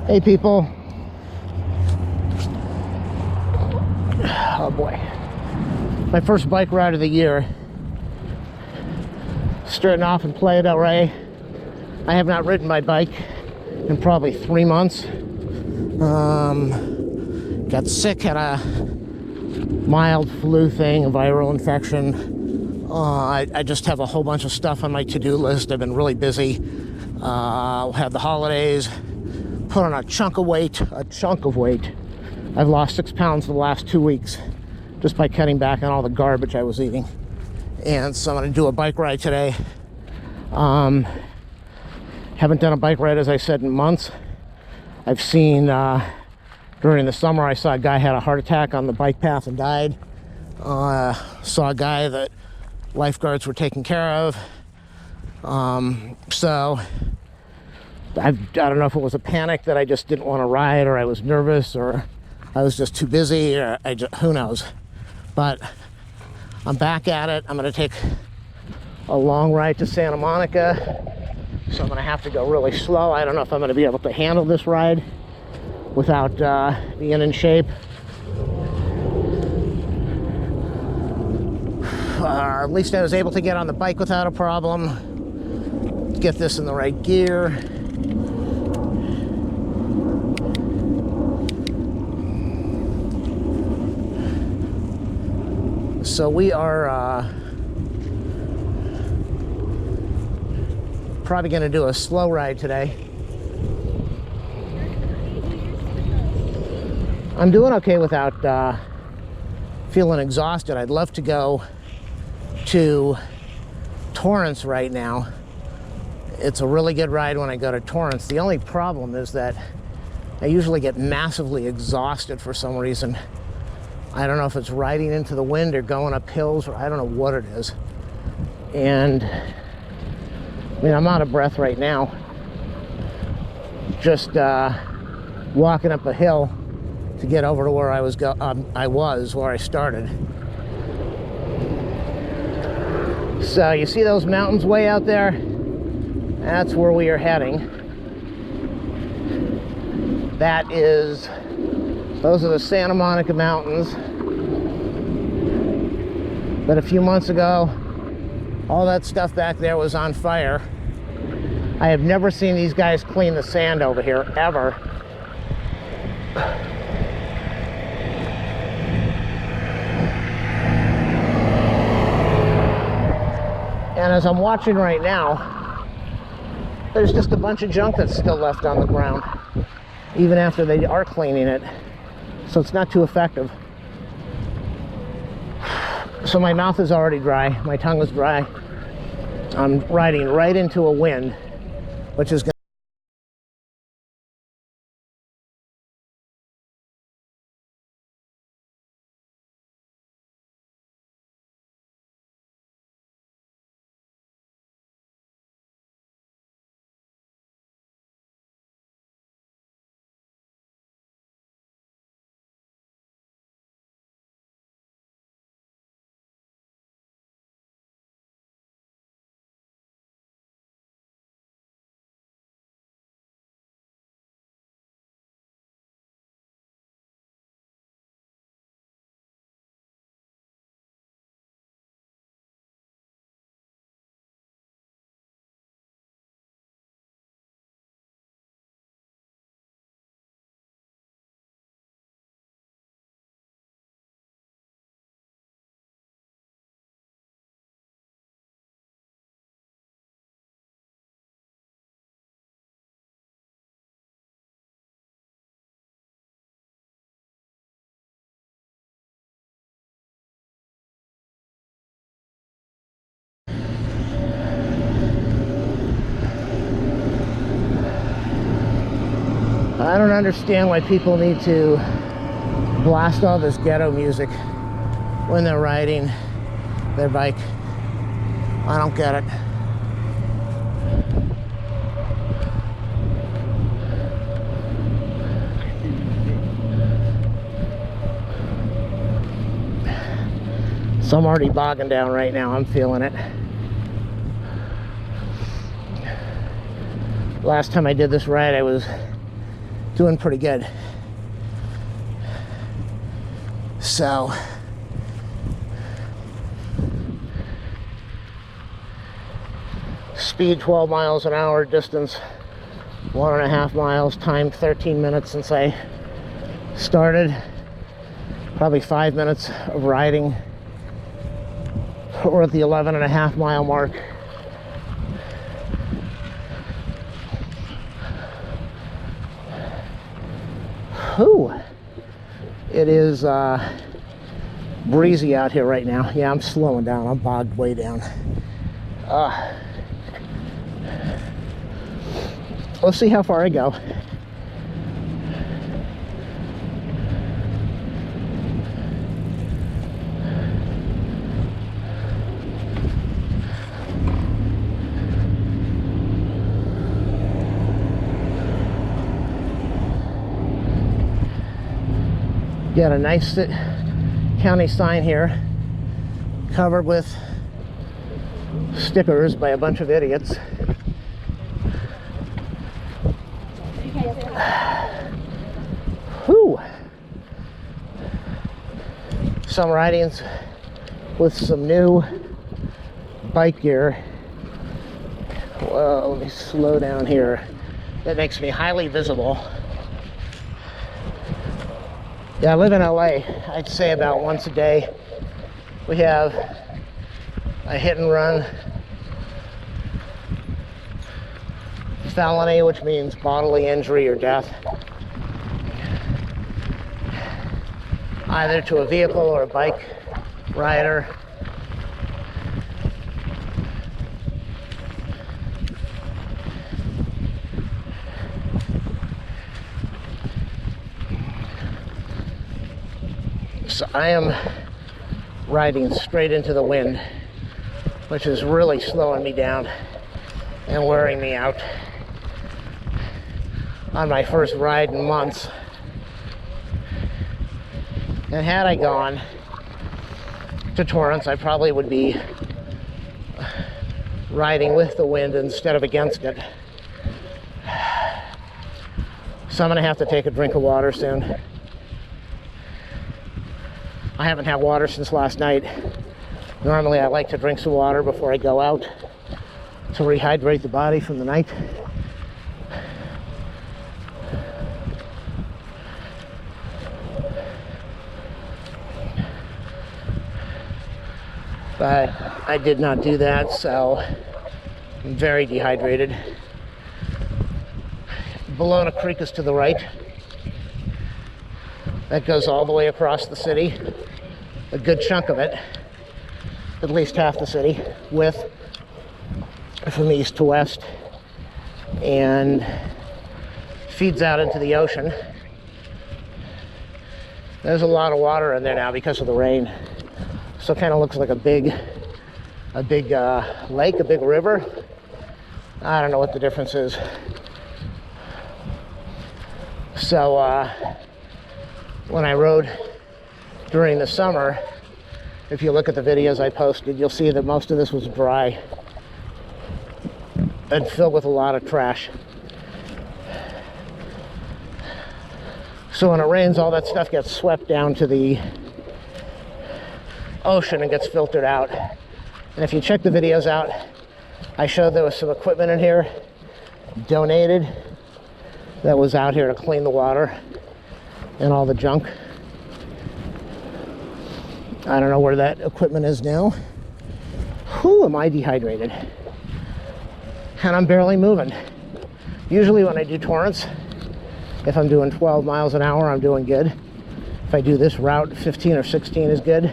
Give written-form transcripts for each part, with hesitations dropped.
Hey people. Oh boy. My first bike ride of the year. Starting off in Playa Del Rey. I have not ridden my bike in probably 3 months. Got sick, had a mild flu thing, a viral infection. I just have a whole bunch of stuff on my to-do list. I've been really busy. Had the holidays. Put on a chunk of weight. I've lost 6 pounds in the last 2 weeks just by cutting back on all the garbage I was eating. And so I'm going to do a bike ride today. Haven't done a bike ride, as I said, in months. I've seen, during the summer, I saw a guy had a heart attack on the bike path and died. Saw a guy that lifeguards were taking care of. So I don't know if it was a panic that I just didn't want to ride, or I was nervous, or I was just too busy, or who knows. But I'm back at it. I'm going to take a long ride to Santa Monica, so I'm going to have to go really slow. I don't know if I'm going to be able to handle this ride without being in shape. At least I was able to get on the bike without a problem. Get this in the right gear. So we are probably going to do a slow ride today. I'm doing okay without feeling exhausted. I'd love to go to Torrance right now. It's a really good ride when I go to Torrance. The only problem is that I usually get massively exhausted for some reason. I don't know if it's riding into the wind or going up hills, or I don't know what it is. And I mean, I'm out of breath right now. Just walking up a hill to get over to where I was where I started. So you see those mountains way out there? That's where we are heading. Those are the Santa Monica Mountains. But a few months ago, all that stuff back there was on fire. I have never seen these guys clean the sand over here, ever. And as I'm watching right now, there's just a bunch of junk that's still left on the ground, even after they are cleaning it. So it's not too effective. So my mouth is already dry, my tongue is dry. I'm riding right into a wind, which is I don't understand why people need to blast all this ghetto music when they're riding their bike. I don't get it. So I'm already bogging down right now. I'm feeling it. Last time I did this ride, I was doing pretty good. So speed 12 miles an hour, distance 1.5 miles, time 13 minutes since I started. Probably 5 minutes of riding. We're at the 11.5 mile mark. Whew. It is breezy out here right now. Yeah, I'm slowing down. I'm bogged way down. Let's see how far I go. Got a nice county sign here, covered with stickers by a bunch of idiots. Whew. Some ridings with some new bike gear. Whoa, let me slow down here. That makes me highly visible. Yeah, I live in LA. I'd say about once a day we have a hit and run felony, which means bodily injury or death, either to a vehicle or a bike rider. So I am riding straight into the wind, which is really slowing me down and wearing me out. On my first ride in months. And had I gone to Torrance, I probably would be riding with the wind instead of against it. So I'm gonna have to take a drink of water soon. I haven't had water since last night. Normally I like to drink some water before I go out to rehydrate the body from the night. But I did not do that, so I'm very dehydrated. Bologna Creek is to the right. That goes all the way across the city. A good chunk of it, at least half the city, width from east to west, and feeds out into the ocean. There's a lot of water in there now because of the rain. So it kind of looks like a big lake, a big river. I don't know what the difference is. So when I rode during the summer, if you look at the videos I posted, you'll see that most of this was dry and filled with a lot of trash. So when it rains, all that stuff gets swept down to the ocean and gets filtered out. And if you check the videos out, I showed there was some equipment in here donated that was out here to clean the water and all the junk. I don't know where that equipment is now. Whew, am I dehydrated. And I'm barely moving. Usually when I do Torrance, if I'm doing 12 miles an hour, I'm doing good. If I do this route, 15 or 16 is good.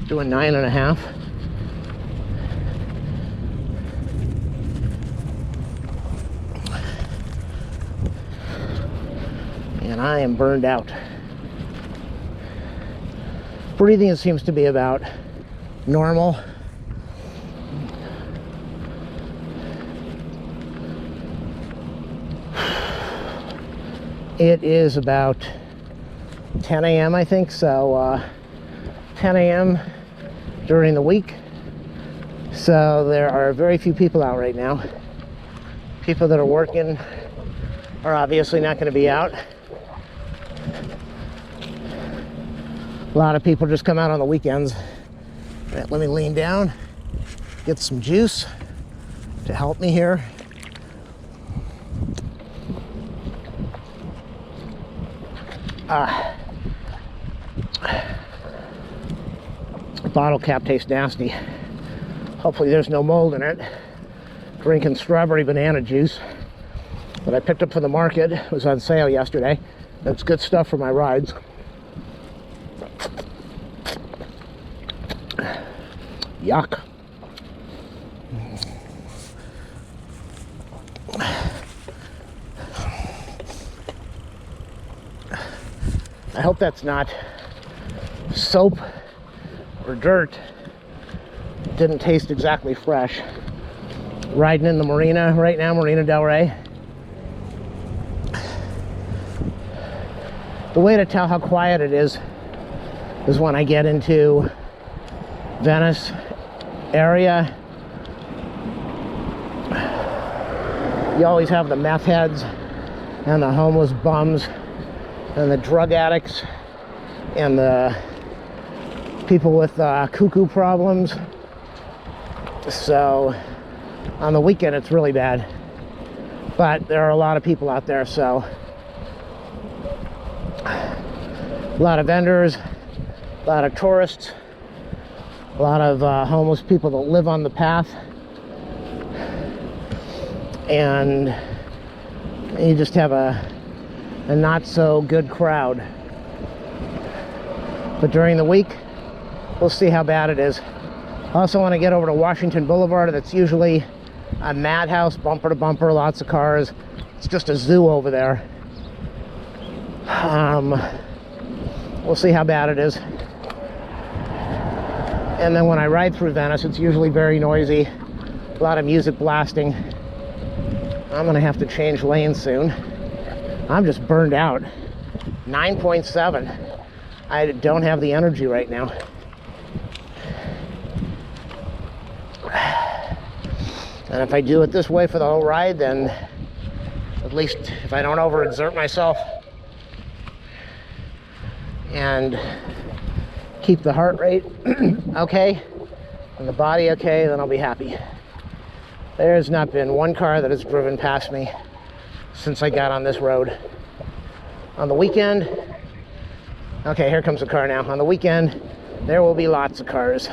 Doing 9.5. And I am burned out. Breathing seems to be about normal. It is about 10 a.m. I think, so 10 a.m. during the week, so there are very few people out right now. People that are working are obviously not going to be out. A lot of people just come out on the weekends. Right, let me lean down, get some juice to help me here. Bottle cap tastes nasty. Hopefully there's no mold in it. Drinking strawberry banana juice that I picked up from the market. It was on sale yesterday. That's good stuff for my rides. Yuck. I hope that's not soap or dirt. It didn't taste exactly fresh. Riding in the marina right now, Marina Del Rey. The way to tell how quiet it is when I get into Venice area. You always have the meth heads and the homeless bums and the drug addicts and the people with cuckoo problems. So on the weekend it's really bad, but there are a lot of people out there, so a lot of vendors, a lot of tourists, a lot of homeless people that live on the path, and you just have a not so good crowd. But during the week, we'll see how bad it is. I also want to get over to Washington Boulevard. That's usually a madhouse, bumper to bumper, lots of cars. It's just a zoo over there. We'll see how bad it is. And then when I ride through Venice, it's usually very noisy, a lot of music blasting. I'm gonna have to change lanes soon. I'm just burned out. 9.7. I don't have the energy right now. And if I do it this way for the whole ride, then at least if I don't overexert myself and keep the heart rate okay and the body okay, then I'll be happy. There's not been one car that has driven past me since I got on this road. On the weekend, okay, here comes a car now. On the weekend, there will be lots of cars.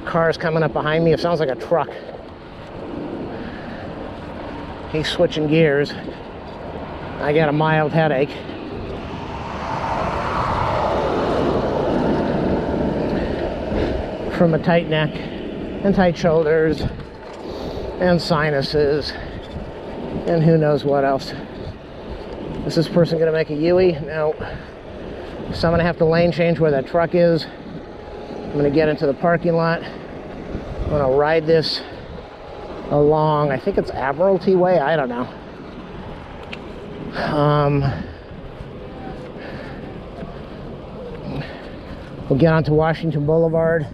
Cars coming up behind me. It sounds like a truck. He's switching gears. I got a mild headache. From a tight neck and tight shoulders and sinuses and who knows what else. Is this person gonna make a U-ey? No. So I'm gonna have to lane change where that truck is. I'm gonna get into the parking lot. I'm gonna ride this along, I think it's Admiralty Way, I don't know. We'll get onto Washington Boulevard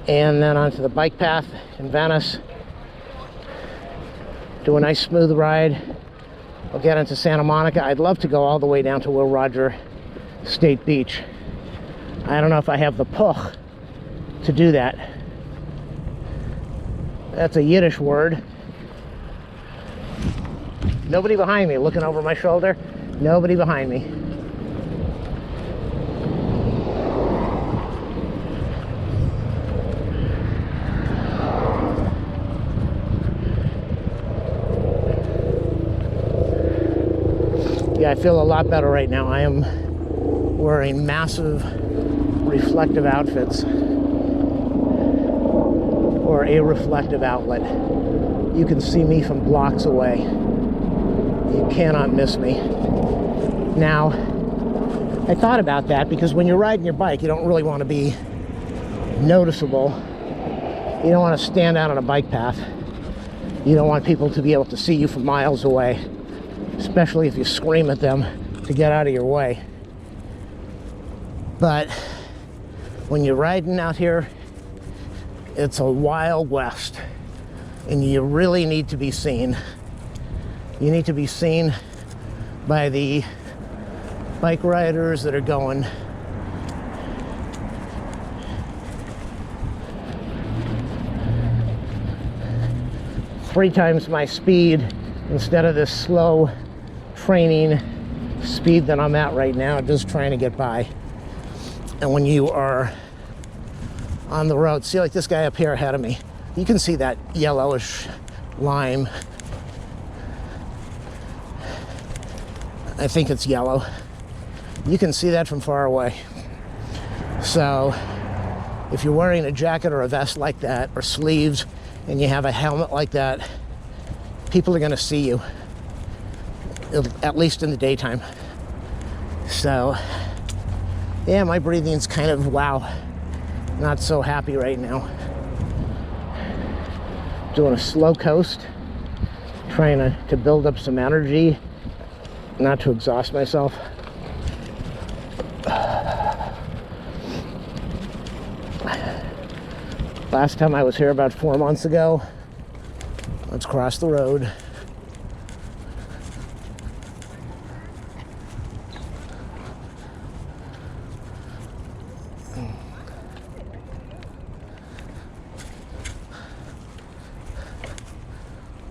and then onto the bike path in Venice. Do a nice smooth ride. We'll get into Santa Monica. I'd love to go all the way down to Will Roger State Beach. I don't know if I have the puch to do that. That's a Yiddish word. Nobody behind me, looking over my shoulder. Nobody behind me. Yeah, I feel a lot better right now. I am wearing massive reflective outfits, or a reflective outlet. You can see me from blocks away. You cannot miss me. Now, I thought about that because when you're riding your bike, you don't really want to be noticeable. You don't want to stand out on a bike path. You don't want people to be able to see you from miles away, especially if you scream at them to get out of your way. But when you're riding out here, it's a wild west, and you really need to be seen. You need to be seen by the bike riders that are going 3 times my speed instead of this slow training speed that I'm at right now, just trying to get by. And when you are on the road, see, like this guy up here ahead of me, you can see that yellowish lime. I think it's yellow. You can see that from far away. So if you're wearing a jacket or a vest like that, or sleeves, and you have a helmet like that, people are going to see you, at least in the daytime. So yeah, my breathing's kind of, wow, not so happy right now. Doing a slow coast, trying to build up some energy, not to exhaust myself. Last time I was here about 4 months ago. Let's cross the road.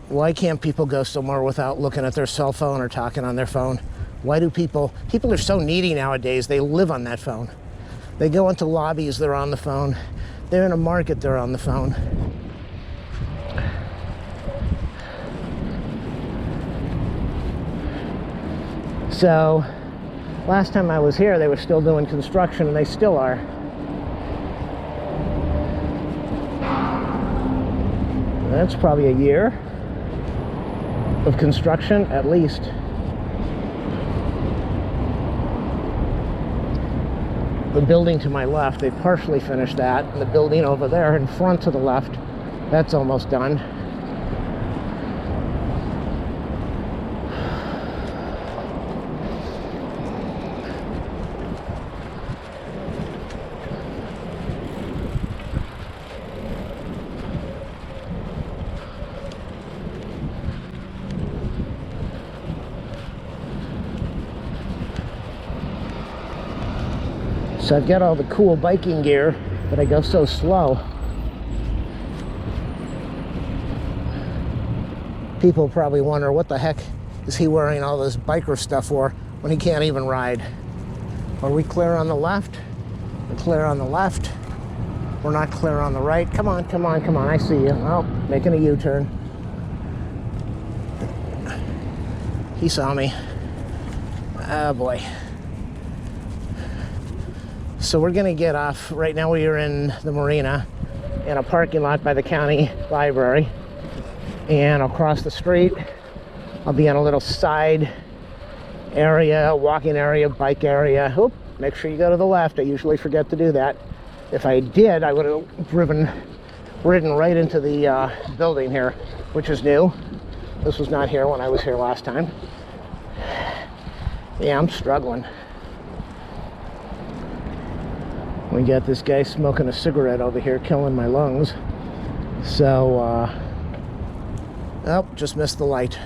Why can't people go somewhere without looking at their cell phone or talking on their phone? Why do people are so needy nowadays, they live on that phone. They go into lobbies, they're on the phone. They're in a market, they're on the phone. So, last time I was here, they were still doing construction, and they still are. That's probably a year of construction, at least. The building to my left, they partially finished that, and the building over there in front to the left, that's almost done. So I've got all the cool biking gear, but I go so slow. People probably wonder, what the heck is he wearing all this biker stuff for when he can't even ride? Are we clear on the left? We're clear on the left. We're not clear on the right. Come on, come on, come on, I see you. Oh, making a U-turn. He saw me. Oh boy. So we're gonna get off. Right now we are in the marina, in a parking lot by the county library. And across the street, I'll be in a little side area, walking area, bike area. Oop, make sure you go to the left. I usually forget to do that. If I did, I would have ridden right into the building here, which is new. This was not here when I was here last time. Yeah, I'm struggling. We got this guy smoking a cigarette over here, killing my lungs. So, oh, just missed the light.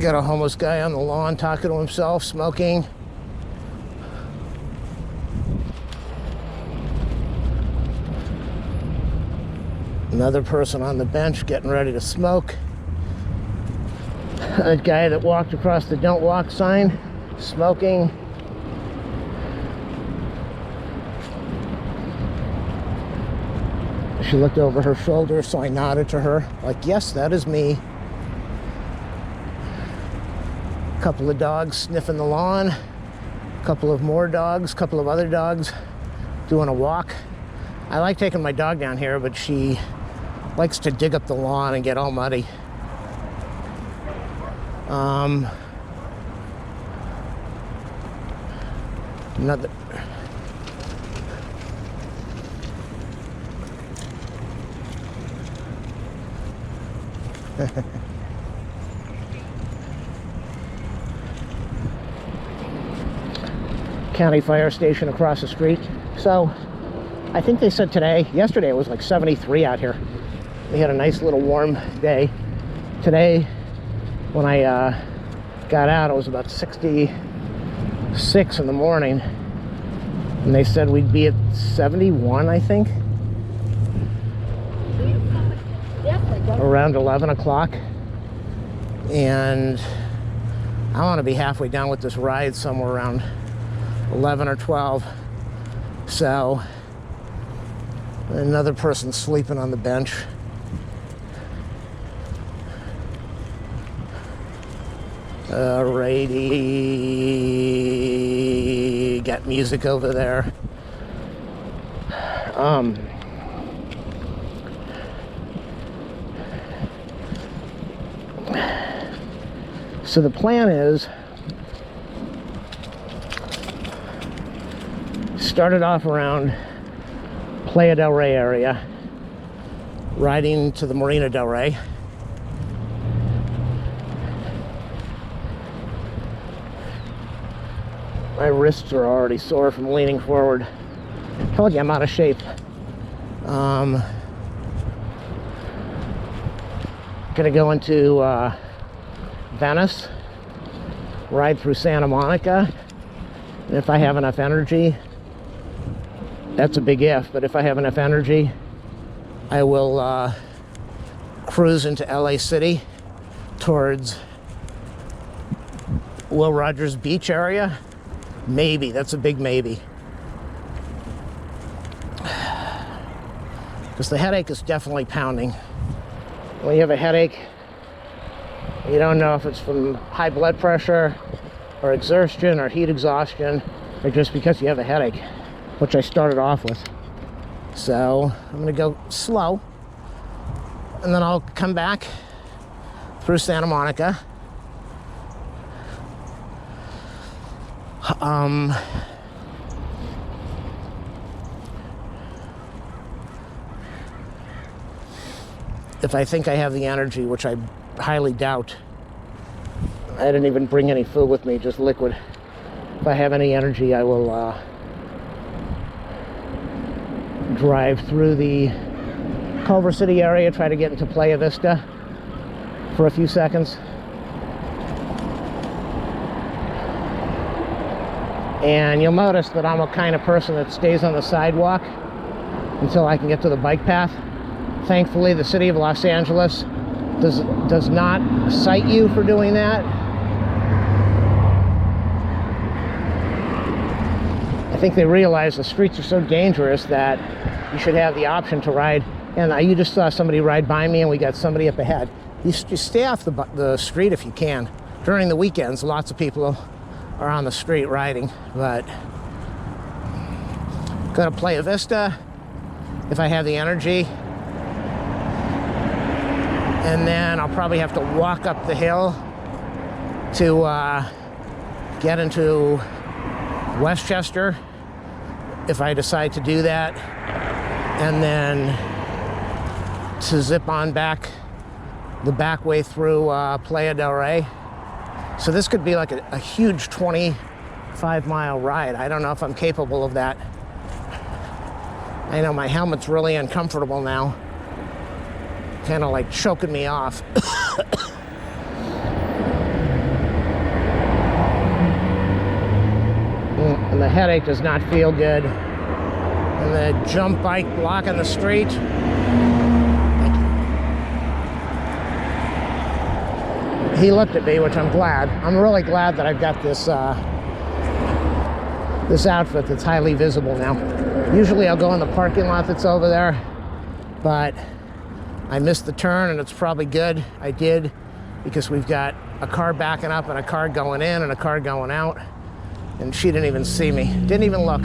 Got a homeless guy on the lawn talking to himself, smoking. Another person on the bench getting ready to smoke. A guy that walked across the don't walk sign, smoking. She looked over her shoulder, so I nodded to her, like, yes, that is me. A couple of dogs sniffing the lawn. A couple of more dogs, a couple of other dogs doing a walk. I like taking my dog down here, but she likes to dig up the lawn and get all muddy. Another. County fire station across the street. So I think they said yesterday it was like 73 out here. We had a nice little warm day. Today, when I got out, it was about 66 in the morning. And they said we'd be at 71, I think. Around 11 o'clock. And I want to be halfway down with this ride somewhere around 11 or 12. So another person sleeping on the bench. Alrighty, got music over there. So the plan is, started off around Playa Del Rey area, riding to the Marina Del Rey. My wrists are already sore from leaning forward. I told you I'm out of shape. Gonna go into Venice, ride through Santa Monica, and if I have enough energy, that's a big if, but if I have enough energy, I will cruise into LA City towards Will Rogers Beach area. Maybe, that's a big maybe. Because the headache is definitely pounding. When you have a headache, you don't know if it's from high blood pressure or exertion or heat exhaustion or just because you have a headache, which I started off with. So I'm gonna go slow and then I'll come back through Santa Monica. If I think I have the energy, which I highly doubt. I didn't even bring any food with me, just liquid. If I have any energy, I will drive through the Culver City area, try to get into Playa Vista for a few seconds. And you'll notice that I'm a kind of person that stays on the sidewalk until I can get to the bike path. Thankfully, the city of Los Angeles does not cite you for doing that. I think they realize the streets are so dangerous that you should have the option to ride. And you just saw somebody ride by me and we got somebody up ahead. You stay off the street if you can. During the weekends, lots of people are on the street riding, but go to Playa Vista if I have the energy. And then I'll probably have to walk up the hill to get into Westchester if I decide to do that, and then to zip on back the back way through Playa Del Rey. So this could be like a huge 25-mile ride. I don't know if I'm capable of that. I know my helmet's really uncomfortable now, kind of like choking me off. and the headache does not feel good. And the jump bike blocking the street. Thank you. He looked at me, which I'm glad. I'm really glad that I've got this this outfit that's highly visible now. Usually I'll go in the parking lot that's over there, but I missed the turn, and it's probably good I did, because we've got a car backing up and a car going in and a car going out, and she didn't even see me, didn't even look.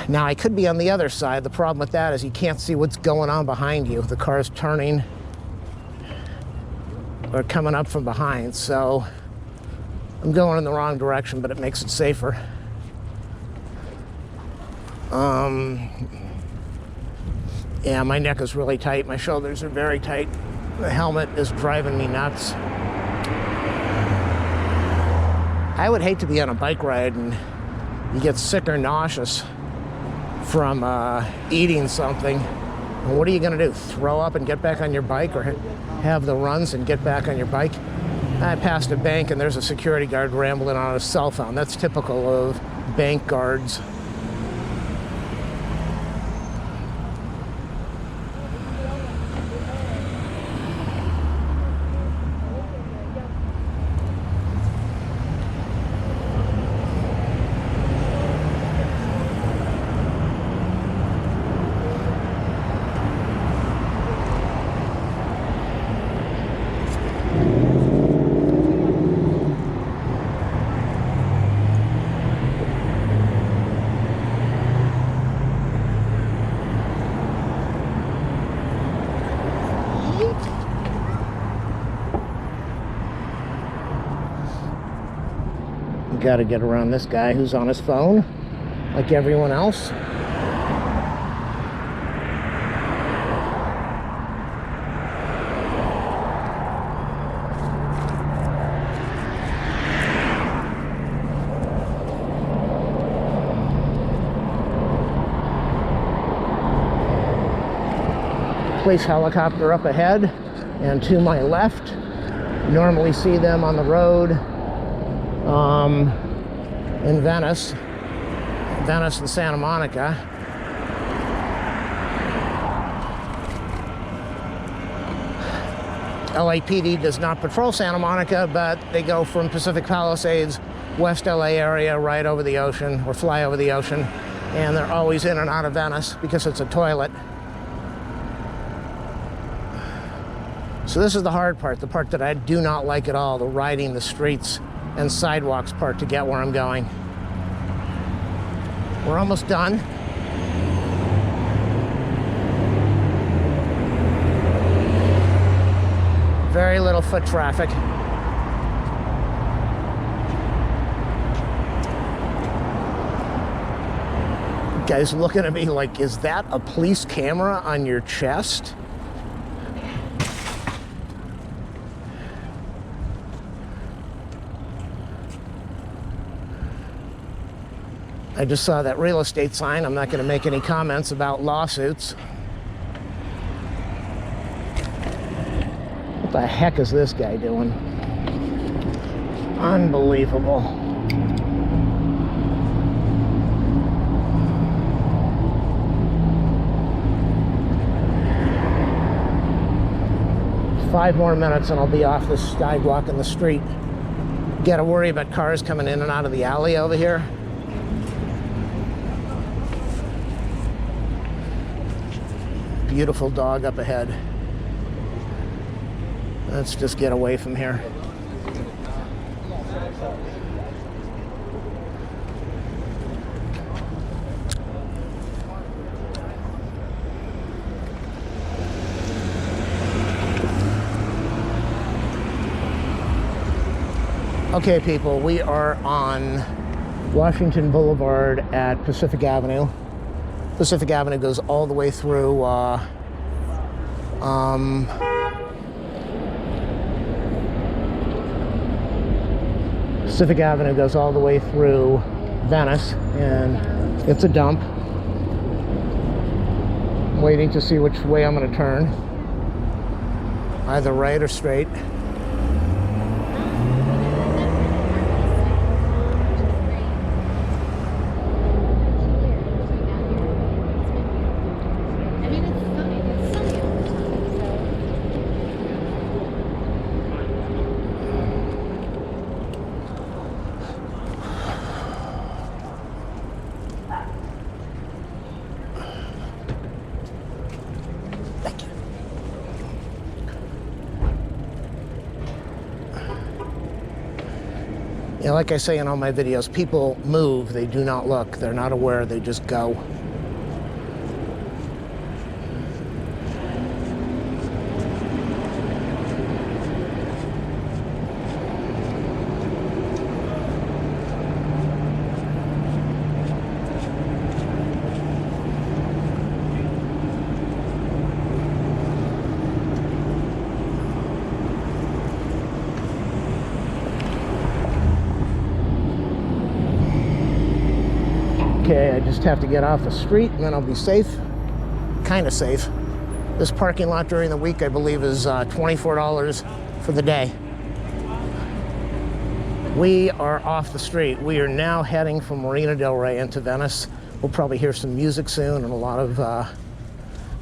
Now I could be on the other side. The problem with that is you can't see what's going on behind you. The car's turning or coming up from behind, so I'm going in the wrong direction, but it makes it safer. Yeah, my neck is really tight. My shoulders are very tight. The helmet is driving me nuts. I would hate to be on a bike ride and you get sick or nauseous from eating something. And what are you gonna do? Throw up and get back on your bike, or have the runs and get back on your bike? I passed a bank and there's a security guard rambling on his cell phone. That's typical of bank guards. Got to get around this guy who's on his phone, like everyone else. Police helicopter up ahead and to my left. Normally see them on the road in Venice and Santa Monica. LAPD does not patrol Santa Monica, but they go from Pacific Palisades, West LA area, right over the ocean, or fly over the ocean, and they're always in and out of Venice because it's a toilet. So this is the hard part, the part that I do not like at all, the riding the streets and sidewalks part to get where I'm going. We're almost done. Very little foot traffic. Guys looking at me like, is that a police camera on your chest? I just saw that real estate sign. I'm not going to make any comments about lawsuits. What the heck is this guy doing? Unbelievable. Five more minutes and I'll be off this sidewalk in the street. Got to worry about cars coming in and out of the alley over here. Beautiful dog up ahead. Let's just get away from here. Okay, people, we are on Washington Boulevard at Pacific Avenue. Pacific Avenue goes all the way through Pacific Avenue goes all the way through Venice, and it's a dump. I'm waiting to see which way I'm going to turn, either right or straight. You know, like I say in all my videos, people move, they do not look. They're not aware, they just go. Okay, I just have to get off the street and then I'll be safe. Kind of safe. This parking lot during the week, I believe, is $24 for the day. We are off the street. We are now heading from Marina Del Rey into Venice. We'll probably hear some music soon and a lot of,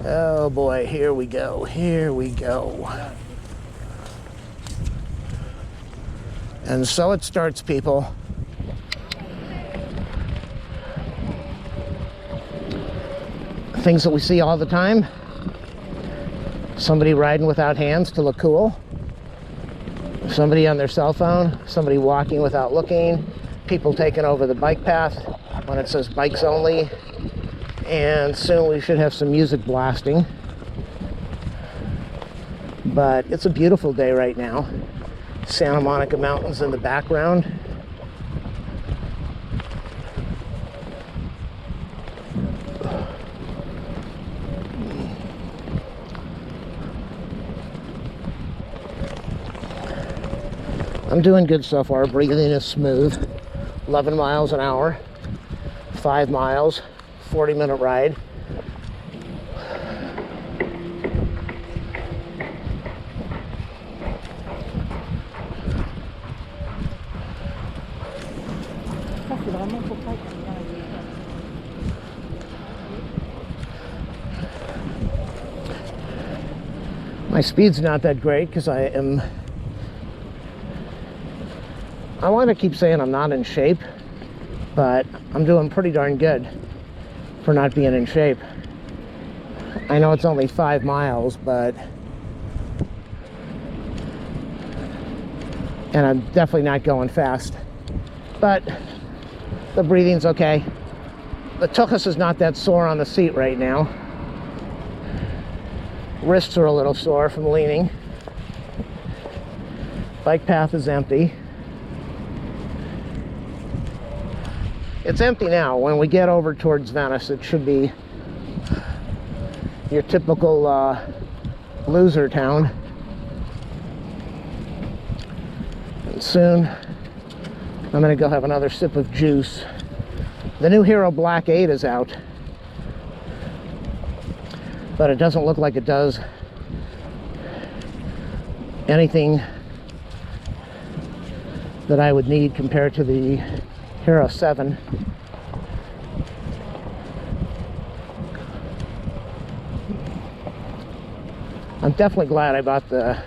oh boy, here we go, here we go. And so it starts, people. Things that we see all the time. Somebody riding without hands to look cool. Somebody on their cell phone. Somebody walking without looking. People taking over the bike path when it says bikes only. And soon we should have some music blasting. But it's a beautiful day right now. Santa Monica Mountains in the background. I'm doing good so far. Breathing is smooth. 11 miles an hour, 5 miles, 40-minute ride. My speed's not that great because I want to keep saying I'm not in shape, but I'm doing pretty darn good for not being in shape. I know it's only 5 miles, but and I'm definitely not going fast, but the breathing's okay. The tuchus is not that sore on the seat right now. Wrists are a little sore from leaning. Bike path is empty. It's empty now. When we get over towards Venice, it should be your typical loser town. And soon, I'm gonna go have another sip of juice. The new Hero Black 8 is out, but it doesn't look like it does anything that I would need compared to the Hero 7. I'm definitely glad I bought the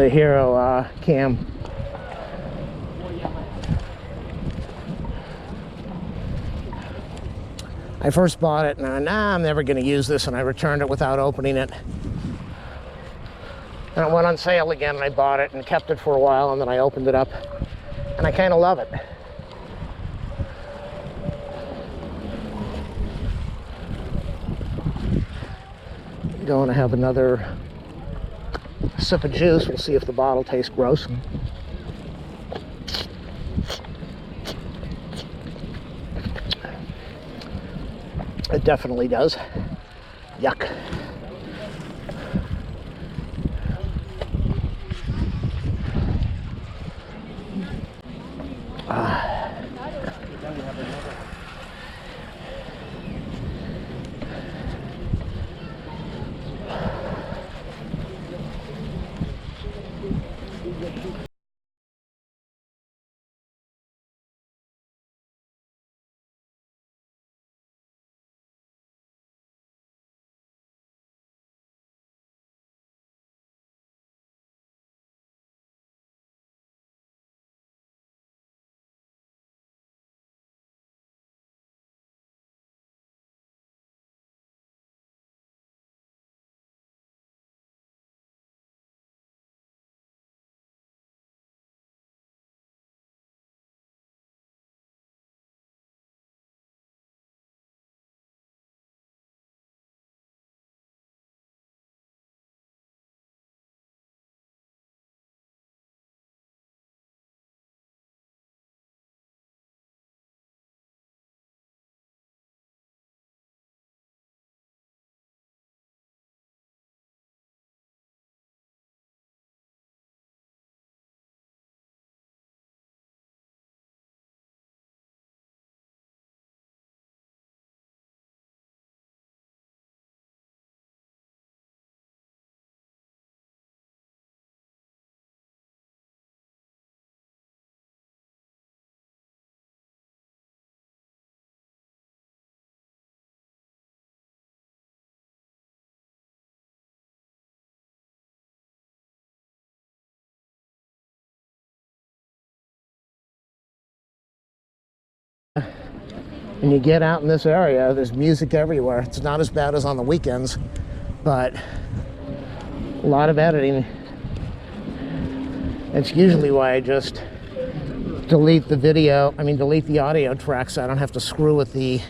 Hero cam. I first bought it and I'm never going to use this, and I returned it without opening it. And it went on sale again and I bought it and kept it for a while, and then I opened it up and I kind of love it. Going to have another sip of juice. We'll see if the bottle tastes gross. It definitely does. Yuck. When you get out in this area, there's music everywhere. It's not as bad as on the weekends, but a lot of editing. That's usually why I just delete the audio track, so I don't have to screw with the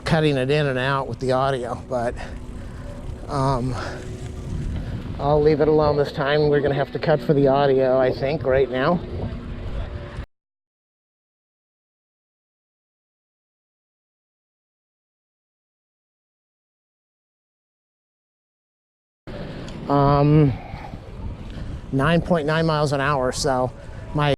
cutting it in and out with the audio. But I'll leave it alone this time. We're gonna have to cut for the audio, I think, right now. Um, 9.9 miles an hour, so my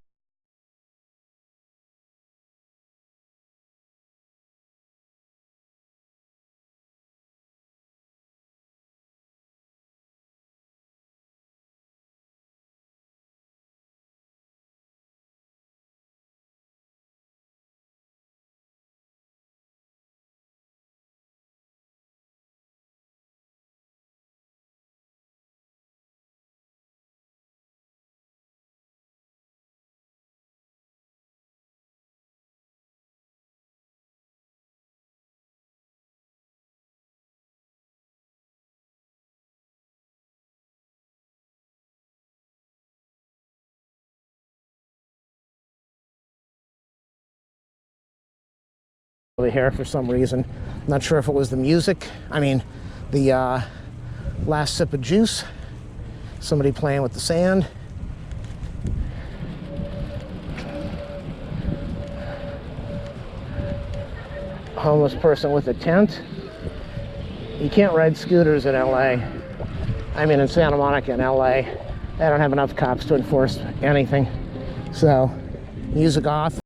over here for some reason. I'm not sure if it was the music. I mean, the last sip of juice. Somebody playing with the sand. Homeless person with a tent. You can't ride scooters in LA. I mean, in Santa Monica in LA. They don't have enough cops to enforce anything. So, music off.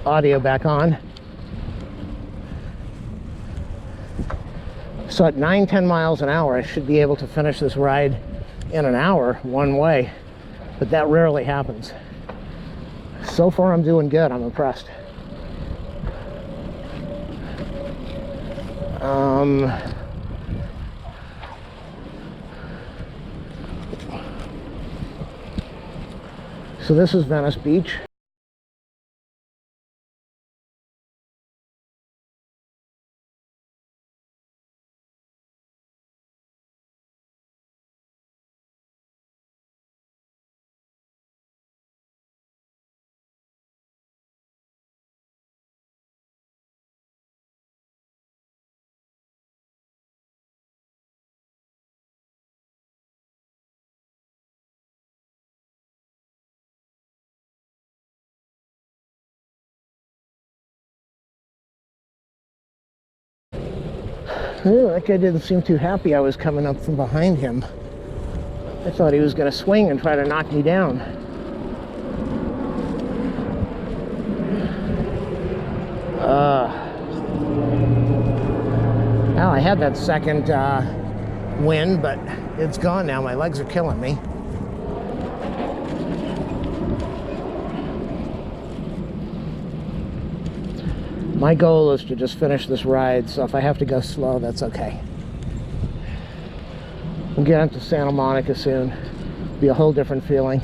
Audio back on. So at 9-10 miles an hour, I should be able to finish this ride in an hour one way, but that rarely happens. So far I'm doing good. I'm impressed. So this is Venice Beach. Ooh, that guy didn't seem too happy I was coming up from behind him. I thought he was going to swing and try to knock me down. Well, I had that second wind, but it's gone now. My legs are killing me. My goal is to just finish this ride, so if I have to go slow, that's okay. We'll get into Santa Monica soon. Be a whole different feeling.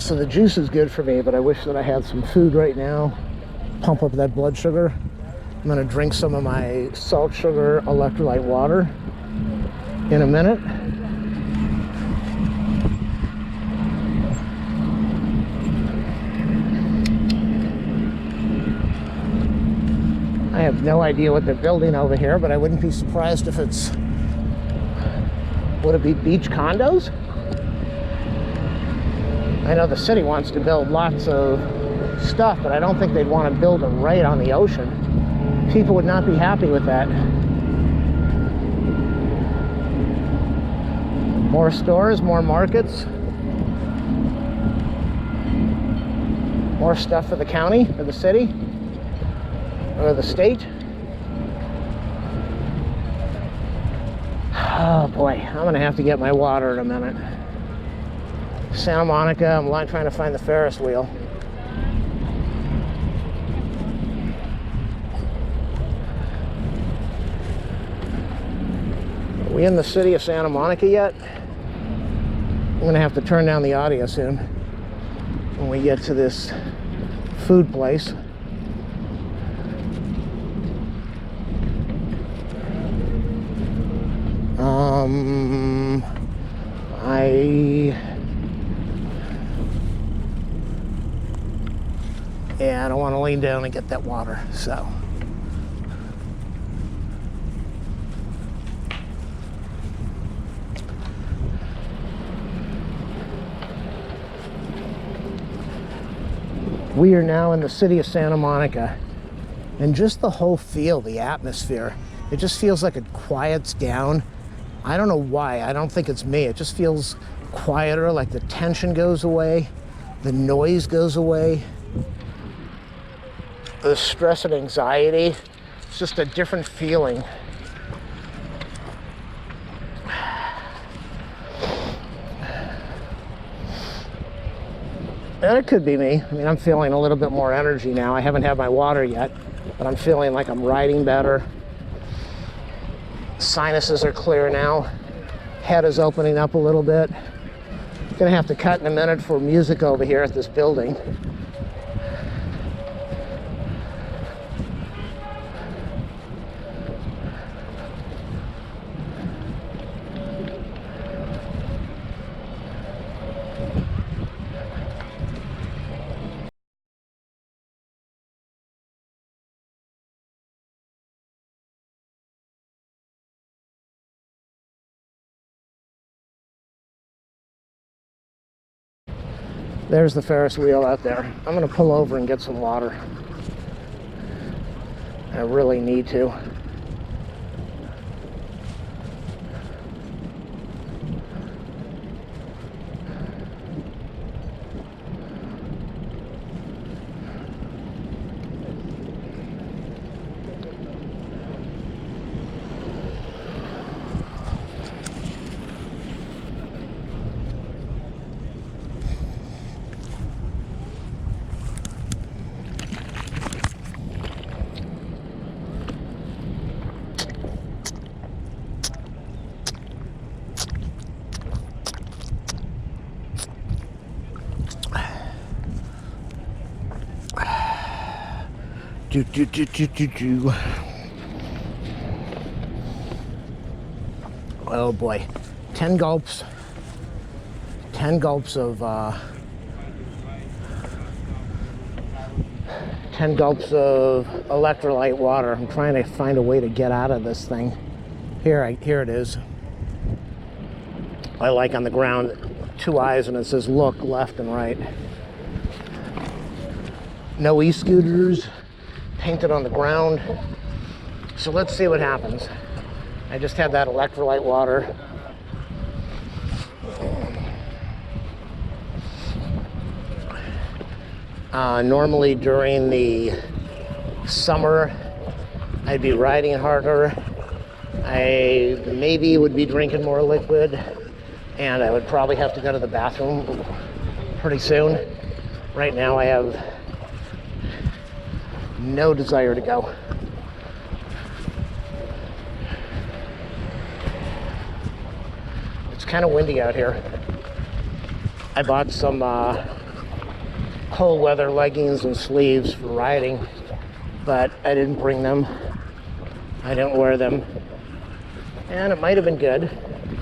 So the juice is good for me, but I wish that I had some food right now. Pump up that blood sugar. I'm gonna drink some of my salt sugar electrolyte water in a minute. I have no idea what they're building over here, but I wouldn't be surprised if it's, would it be beach condos? I know the city wants to build lots of stuff, but I don't think they'd want to build them right on the ocean. People would not be happy with that. More stores, more markets, more stuff for the county, or the city, or the state. Oh boy, I'm gonna have to get my water in a minute. Santa Monica, I'm trying to find the Ferris wheel. Are we in the city of Santa Monica yet? I'm gonna have to turn down the audio soon when we get to this food place. I don't want to lean down and get that water, so. We are now in the city of Santa Monica, and just the whole feel, the atmosphere, it just feels like it quiets down. I don't know why. I don't think it's me. It just feels quieter, like the tension goes away, the noise goes away, the stress and anxiety. It's just a different feeling. And it could be me. I mean, I'm feeling a little bit more energy now. I haven't had my water yet, but I'm feeling like I'm riding better. Sinuses are clear now. Head is opening up a little bit. Gonna have to cut in a minute for music over here at this building. There's the Ferris wheel out there. I'm gonna pull over and get some water. I really need to. Oh boy, 10 gulps of 10 gulps of electrolyte water. I'm trying to find a way to get out of this thing. Here it is. I like on the ground, 2 eyes, and it says look left and right. No e-scooters painted on the ground. So let's see what happens. I just had that electrolyte water. Normally during the summer, I'd be riding harder. I maybe would be drinking more liquid, and I would probably have to go to the bathroom pretty soon. Right now I have no desire to go. It's kind of windy out here. I bought some cold weather leggings and sleeves for riding, but I didn't bring them. I didn't wear them. And it might have been good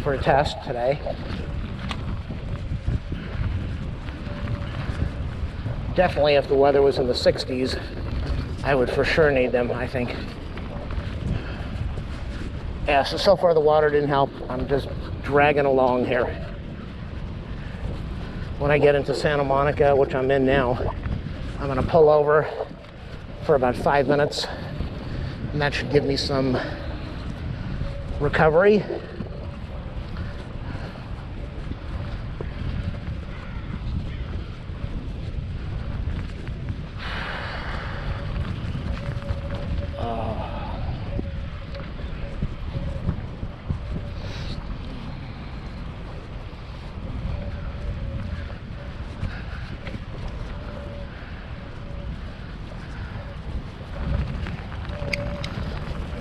for a test today. Definitely if the weather was in the 60s, I would for sure need them, I think. Yeah, so far the water didn't help. I'm just dragging along here. When I get into Santa Monica, which I'm in now, I'm gonna pull over for about 5 minutes, and that should give me some recovery.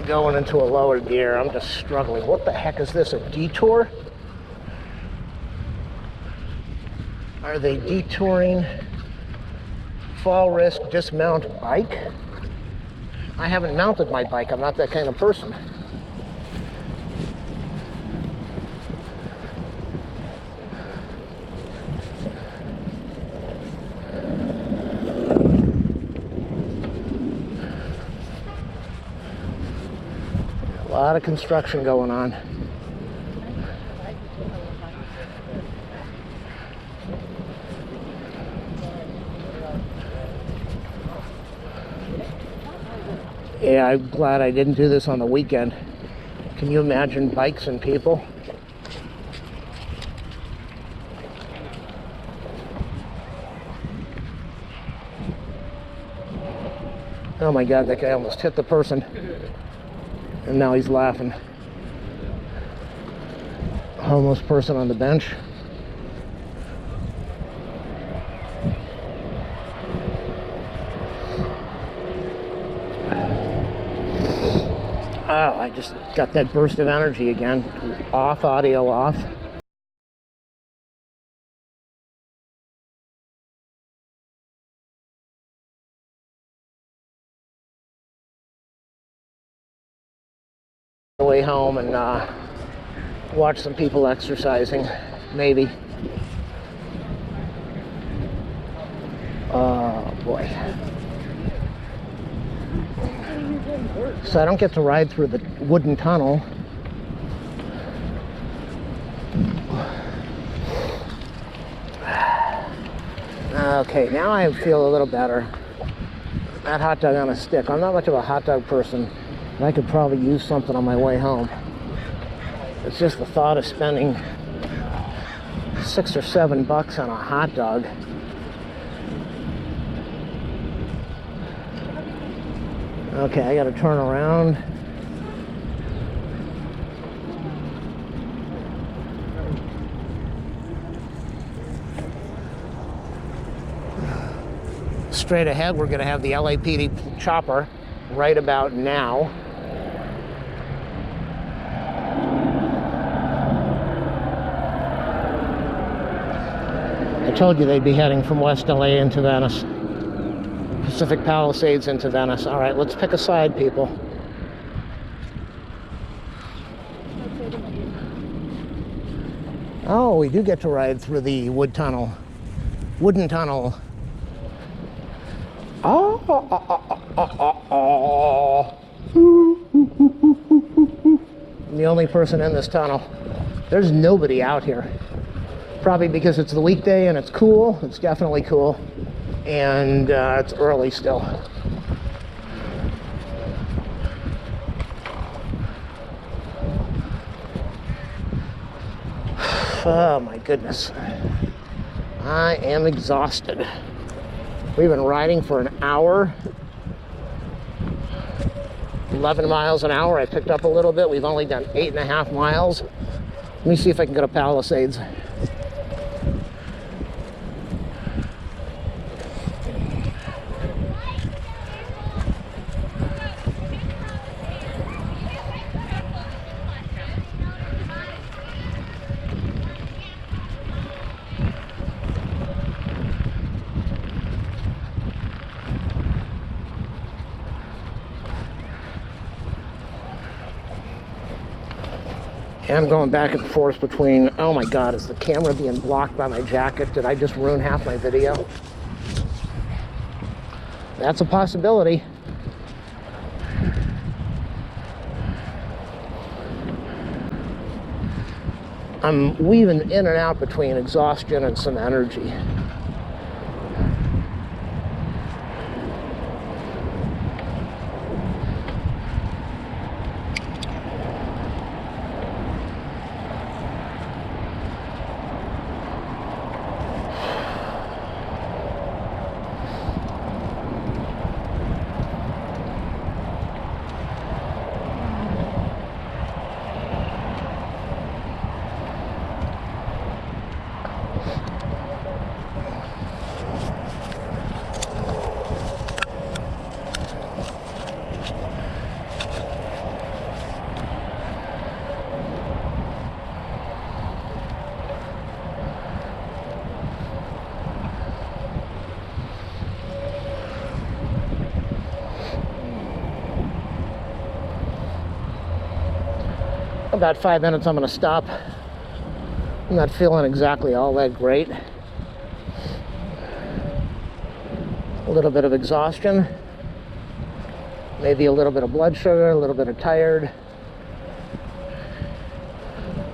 Going into a lower gear, I'm just struggling. What the heck is this, a detour? Are they detouring? Fall risk, dismount bike? I haven't mounted my bike, I'm not that kind of person. A lot of construction going on. Yeah, I'm glad I didn't do this on the weekend. Can you imagine bikes and people? Oh my God, that guy almost hit the person. And now he's laughing. Homeless person on the bench. Oh, I just got that burst of energy again. Off, audio off. Way home and watch some people exercising, maybe. Oh boy. So I don't get to ride through the wooden tunnel. Okay, now I feel a little better. That hot dog on a stick. I'm not much of a hot dog person. I could probably use something on my way home. It's just the thought of spending $6 or $7 on a hot dog. Okay, I gotta turn around. Straight ahead, we're gonna have the LAPD chopper right about now. I told you they'd be heading from West LA into Venice. Pacific Palisades into Venice. All right, let's pick a side, people. Oh, we do get to ride through the wooden tunnel. I'm the only person in this tunnel. There's nobody out here. Probably because it's the weekday and it's cool. It's definitely cool. And it's early still. Oh my goodness. I am exhausted. We've been riding for an hour. 11 miles an hour. I picked up a little bit. We've only done 8.5 miles. Let me see if I can go to Palisades. I'm going back and forth between, oh my God, is the camera being blocked by my jacket? Did I just ruin half my video? That's a possibility. I'm weaving in and out between exhaustion and some energy. About 5 minutes, I'm going to stop. I'm not feeling exactly all that great. A little bit of exhaustion, maybe a little bit of blood sugar, a little bit of tired.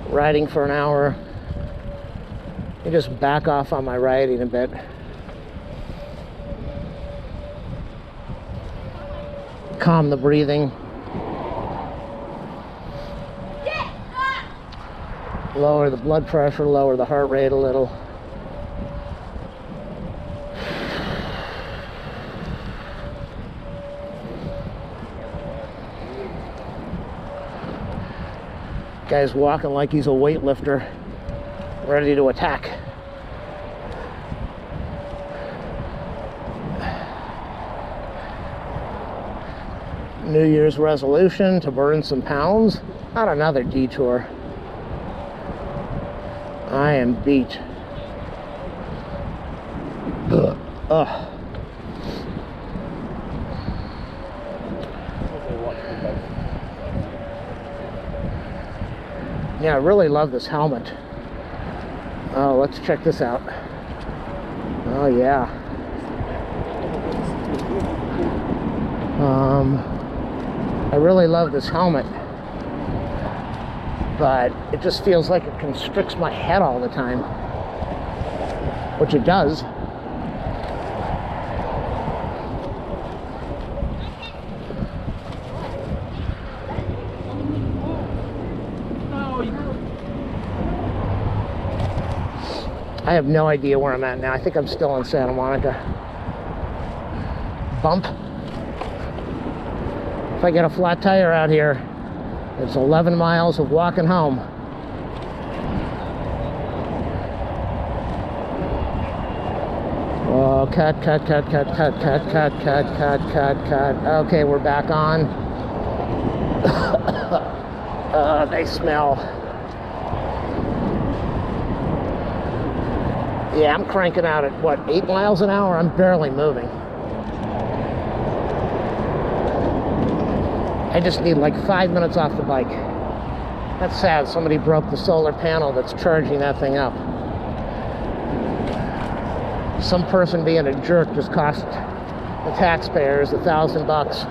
Riding for an hour. I just back off on my riding a bit. Calm the breathing. Lower the blood pressure, lower the heart rate a little. Guy's walking like he's a weightlifter, ready to attack. New Year's resolution to burn some pounds. Not another detour. I am beat. Ugh. Yeah, I really love this helmet. Oh, let's check this out. Oh yeah. I really love this helmet, but it just feels like it constricts my head all the time, which it does. I have no idea where I'm at now. I think I'm still in Santa Monica. Bump. If I get a flat tire out here, it's 11 miles of walking home. Oh, cut. Okay, we're back on. They smell. Yeah, I'm cranking out at, what, 8 miles an hour? I'm barely moving. I just need like 5 minutes off the bike. That's sad. Somebody broke the solar panel that's charging that thing up. Some person being a jerk just cost the taxpayers $1,000.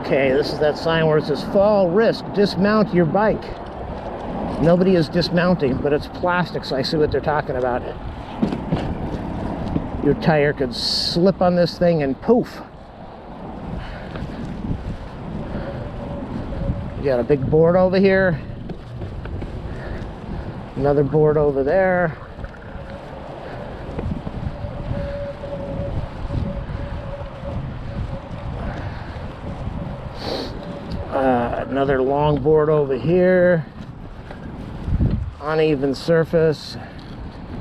Okay, this is that sign where it says fall risk, dismount your bike. Nobody is dismounting, but it's plastic, so I see what they're talking about. Your tire could slip on this thing and poof. You got a big board over here. Another board over there. Another long board over here. Uneven surface.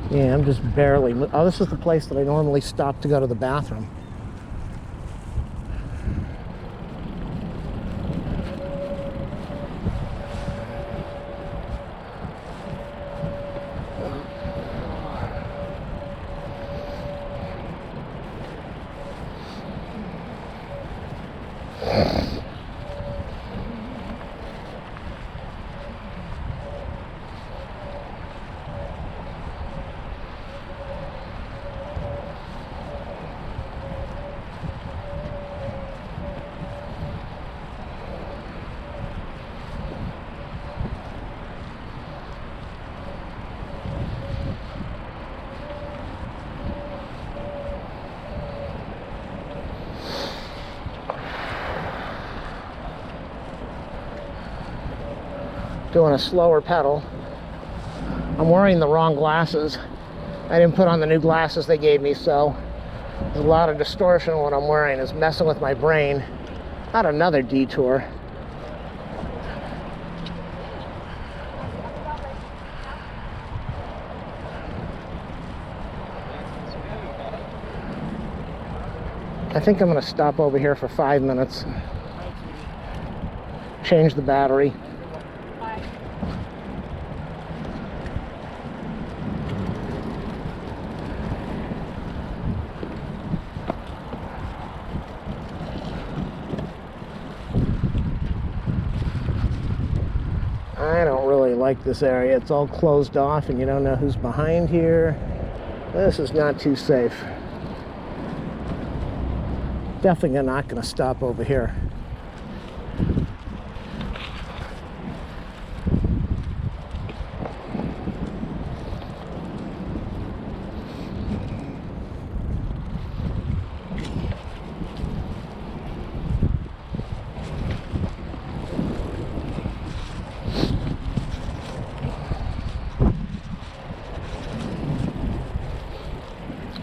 Yeah, I'm just barely. Oh, this is the place that I normally stop to go to the bathroom. doing a slower pedal. I'm wearing the wrong glasses. I didn't put on the new glasses they gave me, so there's a lot of distortion in what I'm wearing. It's messing with my brain. Not another detour. I think I'm going to stop over here for 5 minutes. Change the battery. I don't really like this area. It's all closed off and you don't know who's behind here. This is not too safe. Definitely not going to stop over here.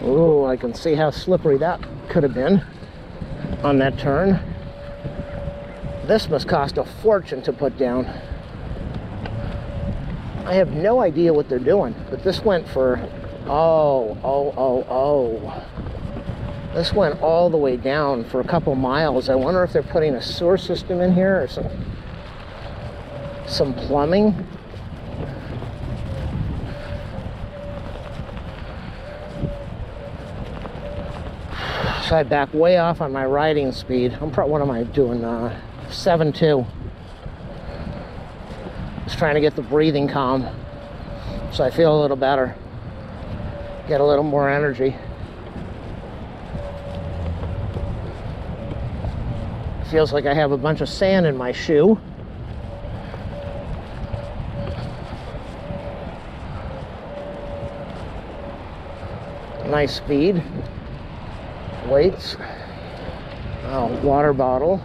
Oh, I can see how slippery that could have been on that turn. This must cost a fortune to put down. I have no idea what they're doing, but this went for, this went all the way down for a couple miles. I wonder if they're putting a sewer system in here or some plumbing. So I back way off on my riding speed. What am I doing? 7.2. Just trying to get the breathing calm so I feel a little better. Get a little more energy. Feels like I have a bunch of sand in my shoe. Nice speed. Weights. Oh, water bottle.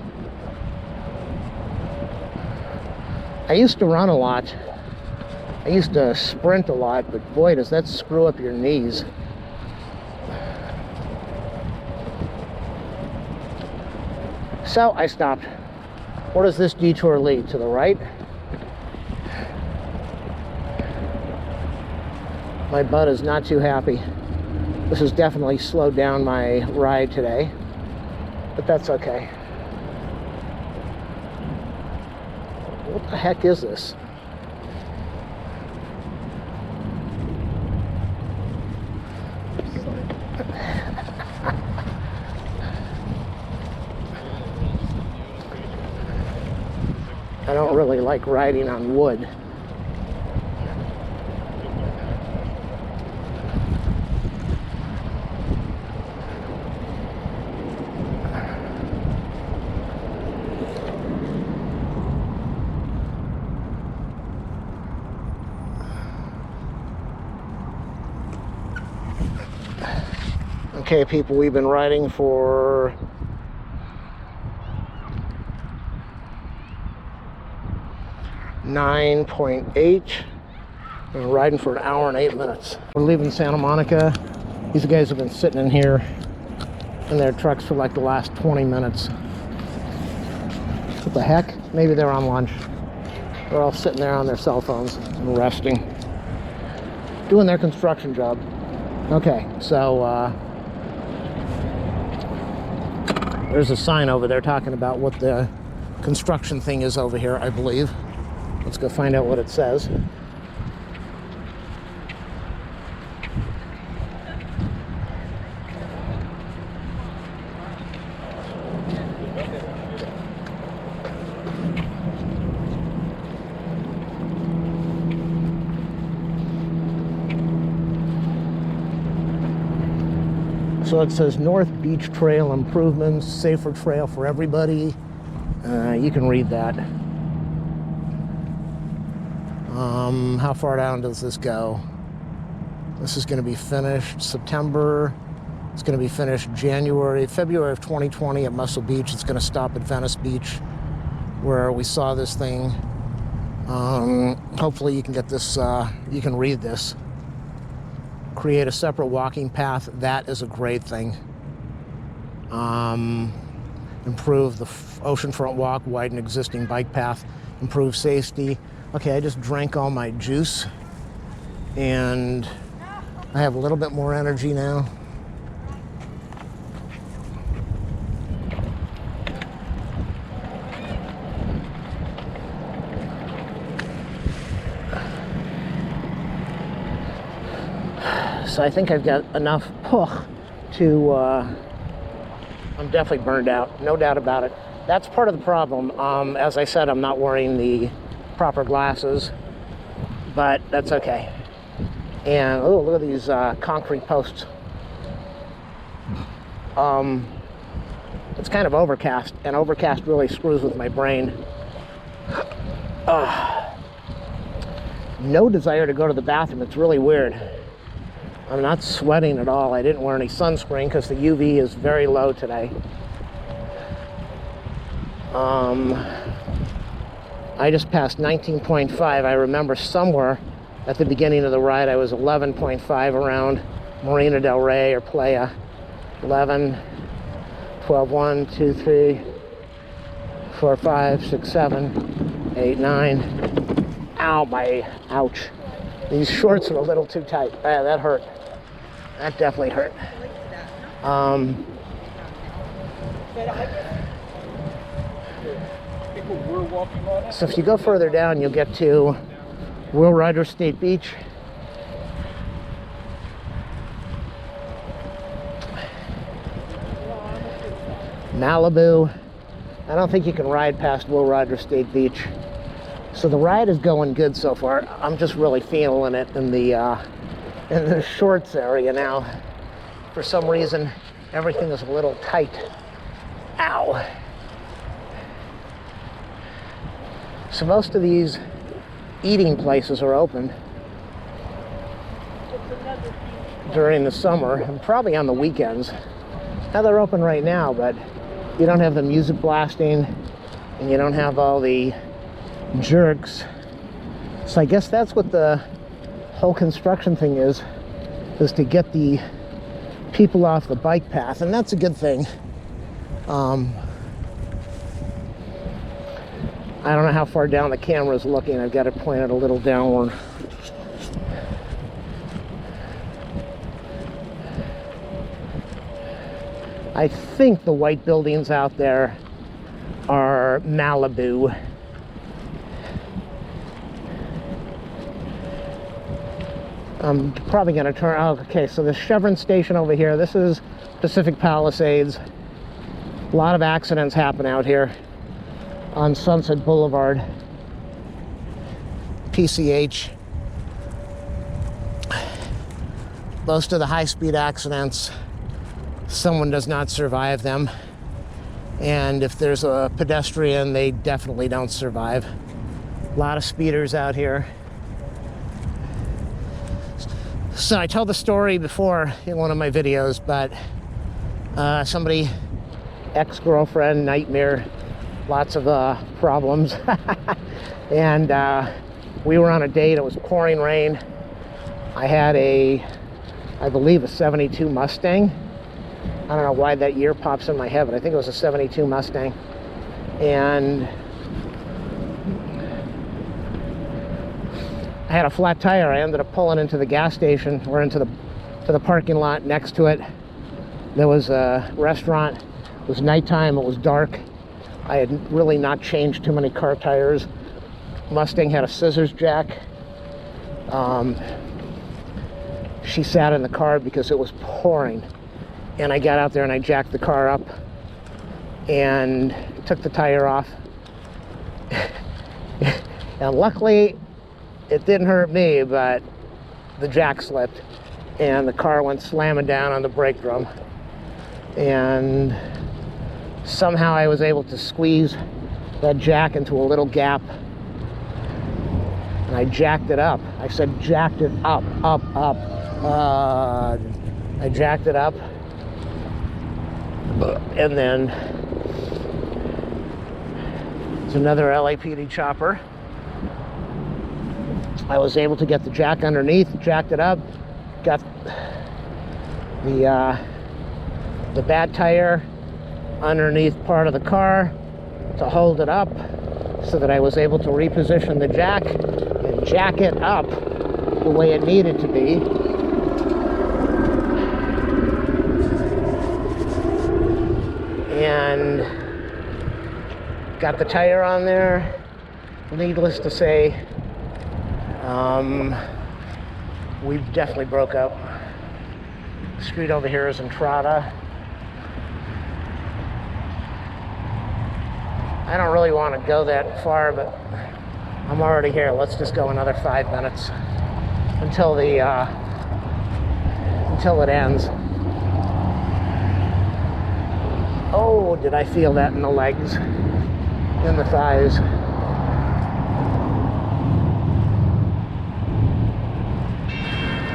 I used to run a lot. I used to sprint a lot, but boy, does that screw up your knees. So I stopped. Where does this detour lead? To the right? My butt is not too happy. This has definitely slowed down my ride today, but that's okay. What the heck is this? I don't really like riding on wood. Okay, people, we've been riding for .8. We've been riding for an hour and 8 minutes. We're leaving Santa Monica. These guys have been sitting in here in their trucks for like the last 20 minutes. What the heck? Maybe they're on lunch. They're all sitting there on their cell phones and resting, doing their construction job. Okay, so there's a sign over there talking about what the construction thing is over here, I believe. Let's go find out what it says. So it says North Beach Trail improvements, safer trail for everybody. You can read that. How far down does this go? This is going to be finished September. It's going to be finished February of 2020 at Muscle Beach. It's going to stop at Venice Beach, where we saw this thing. Hopefully you can get this, you can read this. Create a separate walking path. That is a great thing. Improve the oceanfront walk, widen existing bike path, improve safety. Okay, I just drank all my juice and I have a little bit more energy now. So I think I've got enough to, I'm definitely burned out, no doubt about it. That's part of the problem. As I said, I'm not wearing the proper glasses, but that's okay. And oh, look at these concrete posts. It's kind of overcast, and overcast really screws with my brain. No desire to go to the bathroom. It's really weird. I'm not sweating at all. I didn't wear any sunscreen because the UV is very low today. I just passed 19.5. I remember somewhere at the beginning of the ride I was 11.5 around Marina Del Rey or Playa. 11, 12, 1, 2, 3, 4, 5, 6, 7, 8, 9. Ow, ouch. These shorts are a little too tight. That hurt. That definitely hurt. So if you go further down, you'll get to Will Rider State Beach. Malibu. I don't think you can ride past Will Rider State Beach. So the ride is going good so far. I'm just really feeling it in the shorts area now. For some reason, everything is a little tight. Ow. So most of these eating places are open during the summer and probably on the weekends. Now they're open right now, but you don't have the music blasting and you don't have all the jerks. So I guess that's what the whole construction thing is to get the people off the bike path, and that's a good thing. I don't know how far down the camera is looking. I've got it pointed a little downward. I think the white buildings out there are Malibu. I'm probably going to turn. Oh, okay, so the Chevron station over here, this is Pacific Palisades. A lot of accidents happen out here on Sunset Boulevard. PCH. Most of the high-speed accidents, someone does not survive them. And if there's a pedestrian, they definitely don't survive. A lot of speeders out here. So I told the story before in one of my videos, but somebody, ex-girlfriend, nightmare, lots of problems. And we were on a date. It was pouring rain. I had I believe a 72 Mustang. I don't know why that year pops in my head, but I think it was a 72 Mustang. And I had a flat tire. I ended up pulling into the gas station or into the parking lot next to it. There was a restaurant. It was nighttime. It was dark. I had really not changed too many car tires. Mustang had a scissors jack. She sat in the car because it was pouring. And I got out there and I jacked the car up and took the tire off. And luckily, it didn't hurt me, but the jack slipped and the car went slamming down on the brake drum. And somehow I was able to squeeze that jack into a little gap. And I jacked it up. I said jacked it up, up, up. I jacked it up. And then there's another LAPD chopper. I was able to get the jack underneath, jacked it up, got the bad tire underneath part of the car to hold it up so that I was able to reposition the jack and jack it up the way it needed to be. And got the tire on there. Needless to say, we definitely broke up. The street over here is Entrada. I don't really want to go that far, but I'm already here. Let's just go another 5 minutes until it ends. Oh, did I feel that in the legs, in the thighs.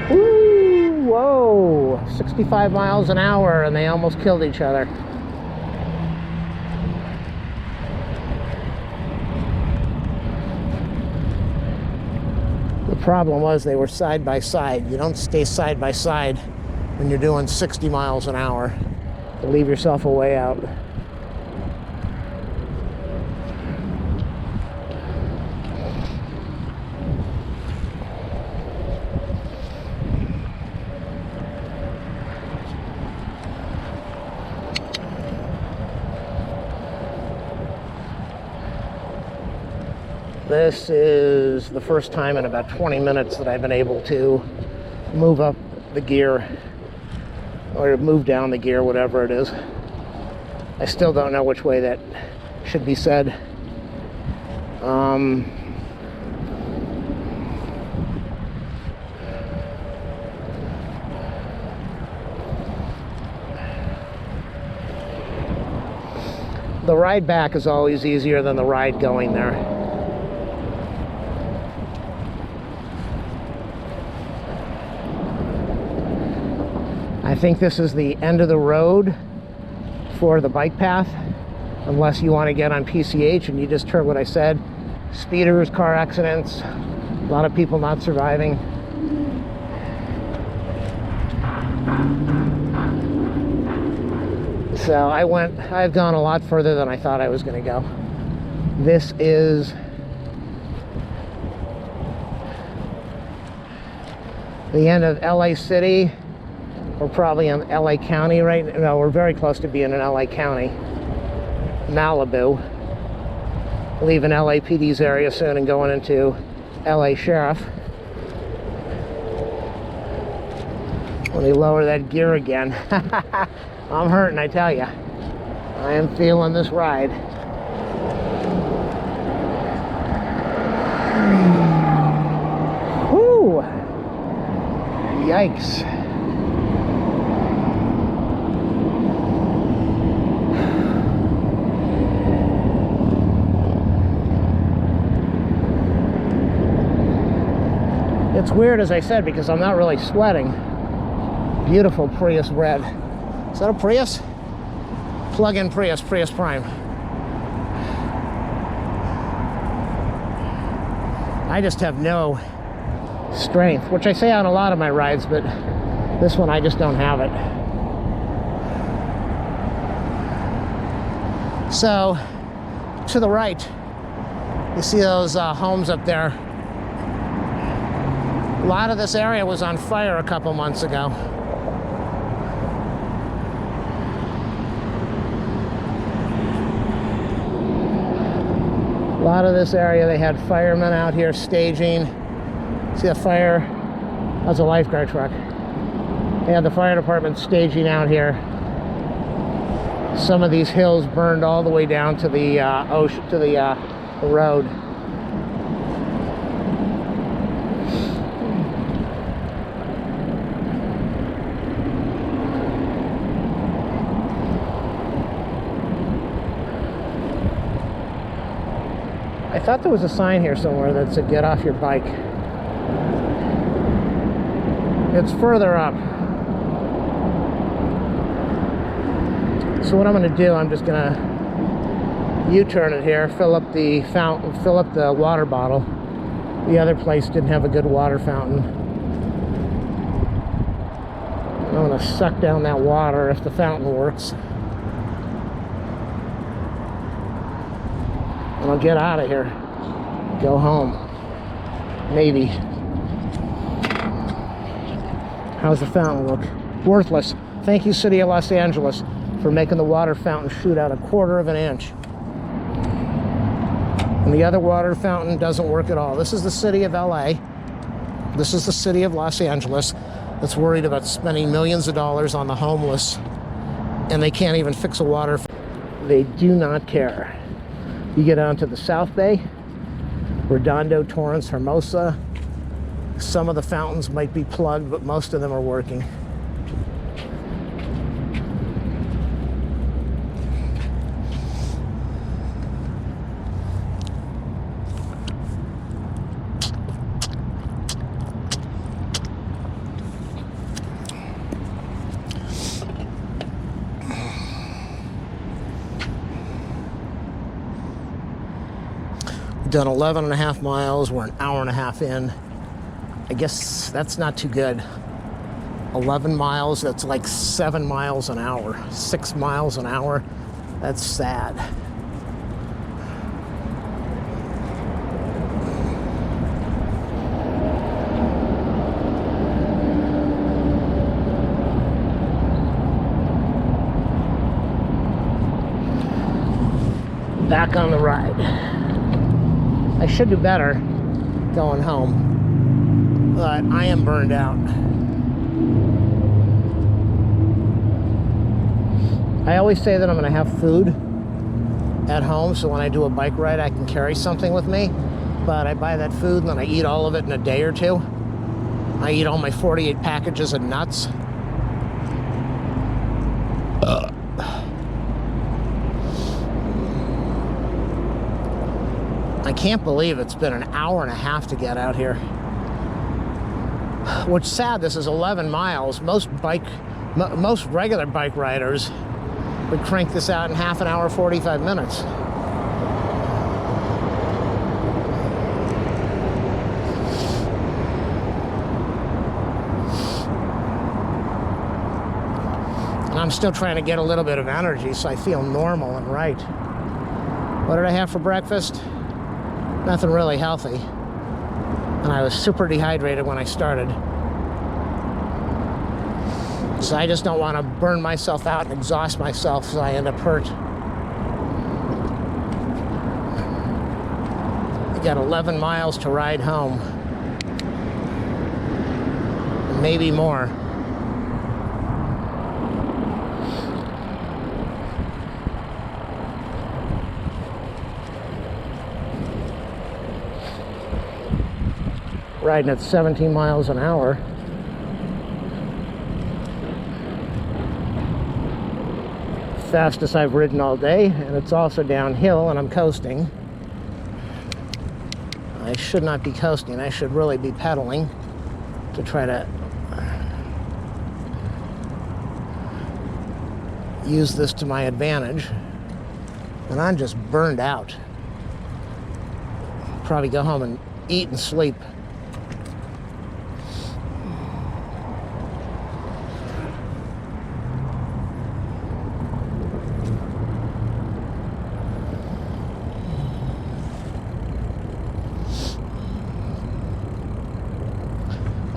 Woo, whoa, 65 miles an hour, and they almost killed each other. The problem was they were side by side. You don't stay side by side when you're doing 60 miles an hour. You leave yourself a way out. This is the first time in about 20 minutes that I've been able to move up the gear or move down the gear, whatever it is. I still don't know which way that should be said. The ride back is always easier than the ride going there. I think this is the end of the road for the bike path, unless you want to get on PCH, and you just heard what I said. Speeders, car accidents, a lot of people not surviving. So I've gone a lot further than I thought I was going to go. This is the end of LA City. We're probably in LA County right now. No, we're very close to being in LA County. Malibu. Leaving LAPD's area soon and going into LA Sheriff. Let me lower that gear again. I'm hurting, I tell you. I am feeling this ride. Whew! Yikes. It's weird, as I said, because I'm not really sweating. Beautiful Prius red. Is that a Prius? Plug-in Prius, Prius Prime. I just have no strength, which I say on a lot of my rides, but this one I just don't have it. So, to the right, you see those homes up there. A lot of this area was on fire a couple months ago. A lot of this area, they had firemen out here staging. See the fire? That's a lifeguard truck. They had the fire department staging out here. Some of these hills burned all the way down to the ocean, to the road. I thought there was a sign here somewhere that said get off your bike. It's further up. So what I'm going to do, I'm just going to U-turn it here, fill up the fountain, fill up the water bottle, The other place didn't have a good water fountain. I'm gonna suck down that water if the fountain works. And I'll get out of here. Go home. Maybe. How's the fountain look? Worthless. Thank you, City of Los Angeles, for making the water fountain shoot out 1/4 of an inch. And the other water fountain doesn't work at all. This is the city of LA. This is the city of Los Angeles that's worried about spending millions of dollars on the homeless, and they can't even fix a water fountain. They do not care. You get on to the South Bay, Redondo, Torrance, Hermosa. Some of the fountains might be plugged, but most of them are working. Done 11.5 miles. We're an hour and a half in. I guess that's not too good. 11 miles, that's like 7 miles an hour. 6 miles an hour, that's sad. Back on the ride. I should do better going home, but I am burned out. I always say that I'm going to have food at home, so when I do a bike ride I can carry something with me, but I buy that food and then I eat all of it in a day or two. I eat all my 48 packages of nuts. I can't believe it's been an hour and a half to get out here. Which is sad, this is 11 miles. Most regular bike riders would crank this out in half an hour, 45 minutes. And I'm still trying to get a little bit of energy so I feel normal and right. What did I have for breakfast? Nothing really healthy. And I was super dehydrated when I started. So I just don't want to burn myself out and exhaust myself so I end up hurt. I got 11 miles to ride home. Maybe more. Riding at 17 miles an hour. Fastest I've ridden all day, and it's also downhill and I'm coasting. I should not be coasting, I should really be pedaling to try to use this to my advantage. And I'm just burned out. Probably go home and eat and sleep.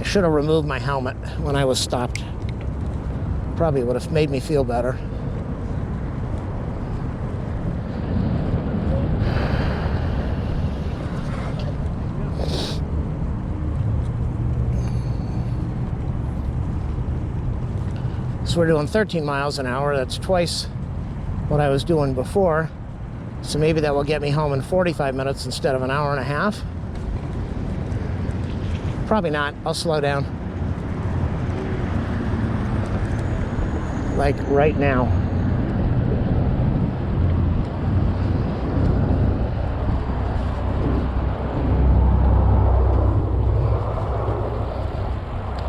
Should have removed my helmet when I was stopped. Probably would have made me feel better. So we're doing 13 miles an hour. That's twice what I was doing before. So maybe that will get me home in 45 minutes instead of an hour and a half. Probably not. I'll slow down. Like right now.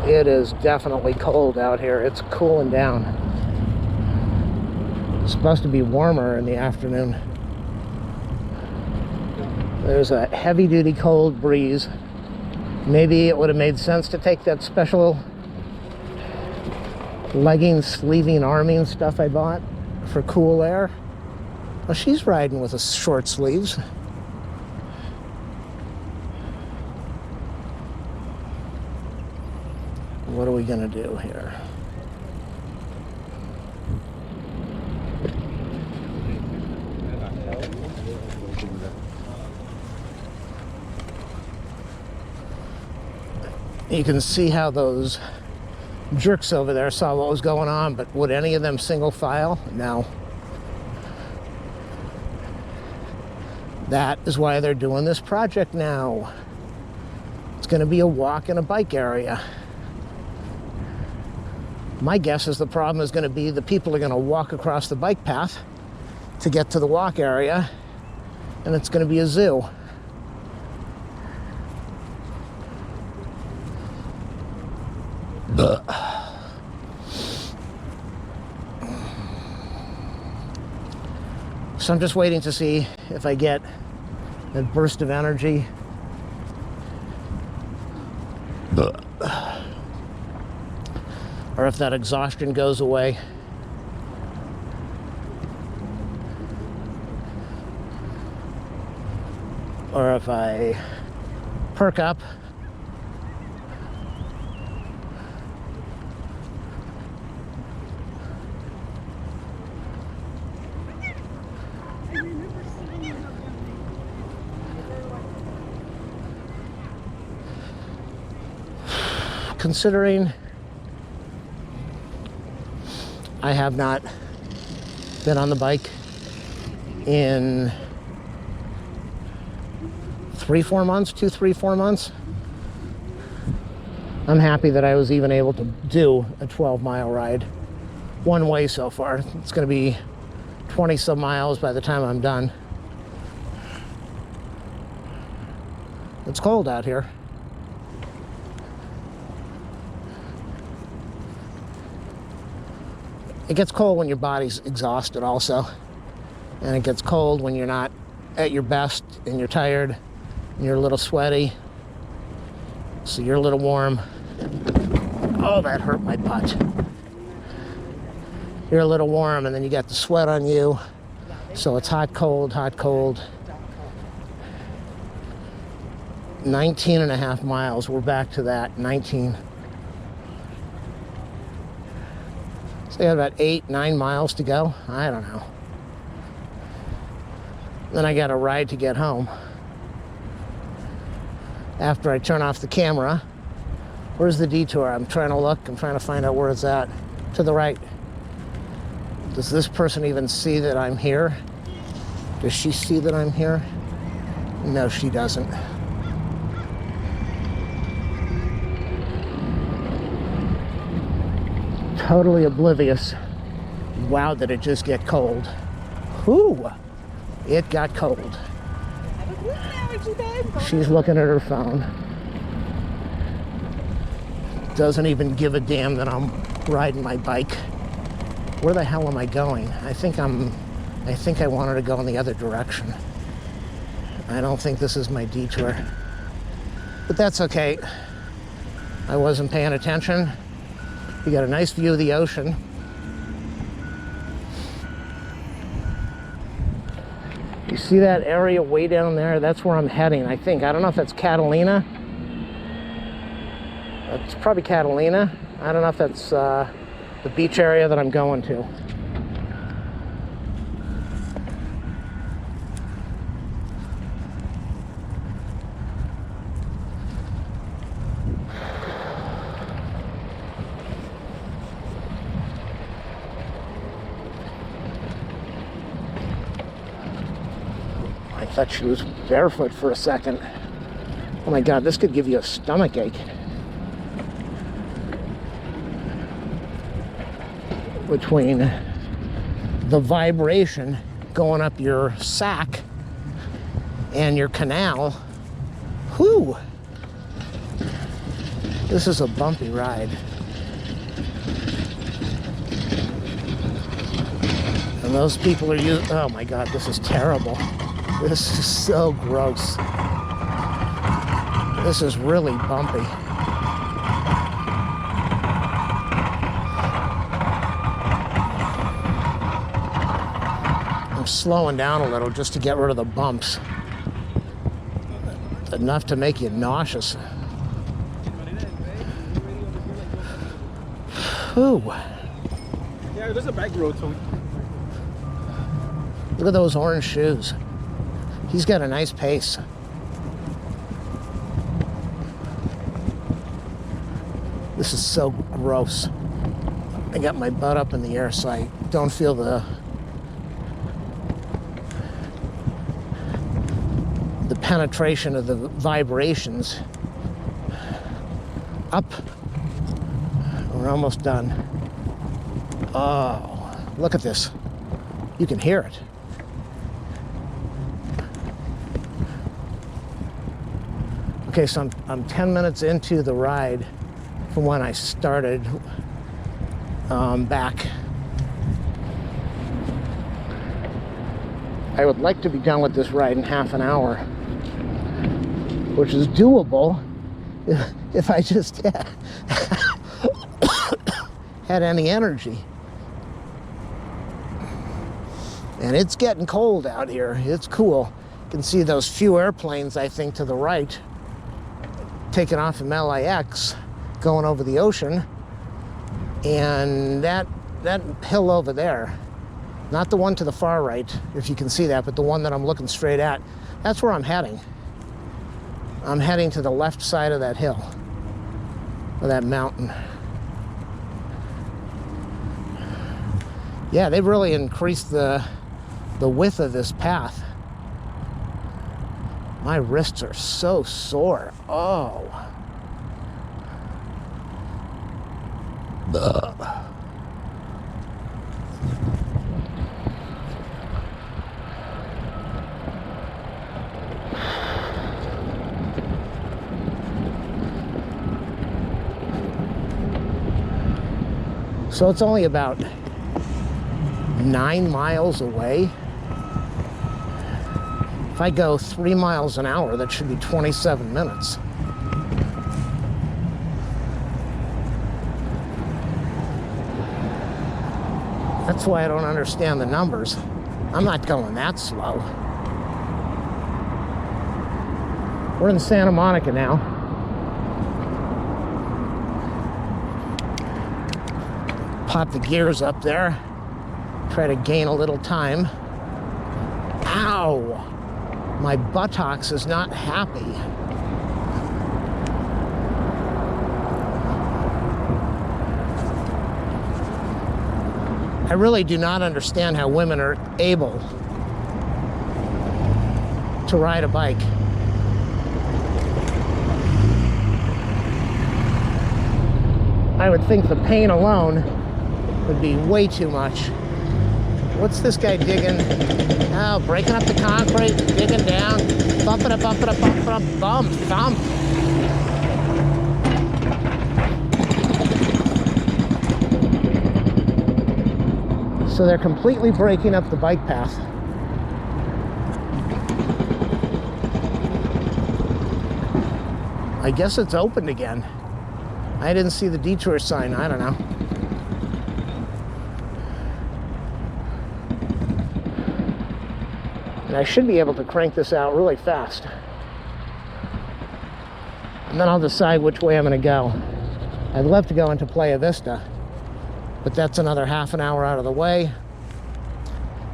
It is definitely cold out here. It's cooling down. It's supposed to be warmer in the afternoon. There's a heavy-duty cold breeze Maybe it would have made sense to take that special legging, sleeving, arming stuff I bought for cool air. Well, she's riding with a short sleeves. What are we gonna do here? You can see how those jerks over there saw what was going on, but would any of them single file? No. That is why they're doing this project now. It's going to be a walk and a bike area. My guess is the problem is going to be the people are going to walk across the bike path to get to the walk area, and it's going to be a zoo. So I'm just waiting to see if I get a burst of energy. Or if that exhaustion goes away. Or if I perk up. Considering I have not been on the bike in 3-4 months, 2-3-4 months, I'm happy that I was even able to do a 12-mile ride one way so far. It's going to be 20 some miles by the time I'm done. It's cold out here. It gets cold when your body's exhausted also. And it gets cold when you're not at your best and you're tired and you're a little sweaty. So you're a little warm. Oh, that hurt my butt. You're a little warm and then you got the sweat on you. So it's hot, cold, hot, cold. 19 and a half miles. We're back to that, 19. So I got about 8-9 miles to go. I don't know. Then I got a ride to get home. After I turn off the camera. Where's the detour? I'm trying to look. I'm trying to find out where it's at. To the right. Does this person even see that I'm here? Does she see that I'm here? No, she doesn't. Totally oblivious. Wow, did it just get cold. Whew, it got cold. She's looking at her phone. Doesn't even give a damn that I'm riding my bike. Where the hell am I going? I think I wanted to go in the other direction. I don't think this is my detour. But that's okay. I wasn't paying attention. You got a nice view of the ocean. You see that area way down there? That's where I'm heading, I think. I don't know if that's Catalina. It's probably Catalina. I don't know if that's the beach area that I'm going to. I thought she was barefoot for a second. Oh my God, this could give you a stomach ache. Between the vibration going up your sack and your canal. Whew! This is a bumpy ride. And those people are using, oh my God, this is terrible. This is so gross. This is really bumpy. I'm slowing down a little just to get rid of the bumps. Enough to make you nauseous. Ooh. Yeah, there's a back road, so Look at those orange shoes. He's got a nice pace. This is so gross. I got my butt up in the air so I don't feel the penetration of the vibrations. Up. We're almost done. Oh, look at this. You can hear it. Okay, so I'm 10 minutes into the ride from when I started back. I would like to be done with this ride in half an hour, which is doable if I just had any energy. And it's getting cold out here. It's cool. You can see those few airplanes, I think, to the right, taking off from LAX, going over the ocean. And that hill over there, not the one to the far right, if you can see that, but the one that I'm looking straight at, that's where I'm heading. I'm heading to the left side of that hill, of that mountain. Yeah, they've really increased the width of this path. My wrists are so sore. Oh. Ugh. So it's only about 9 miles away. If I go 3 miles an hour, that should be 27 minutes. That's why I don't understand the numbers. I'm not going that slow. We're in Santa Monica now. Pop the gears up there. Try to gain a little time. Ow! My buttocks is not happy. I really do not understand how women are able to ride a bike. I would think the pain alone would be way too much. What's this guy digging? Oh, breaking up the concrete, digging down, bumping it, bump, bump, bump. So they're completely breaking up the bike path. I guess it's opened again. I didn't see the detour sign, I don't know. And I should be able to crank this out really fast. And then I'll decide which way I'm gonna go. I'd love to go into Playa Vista, but that's another half an hour out of the way.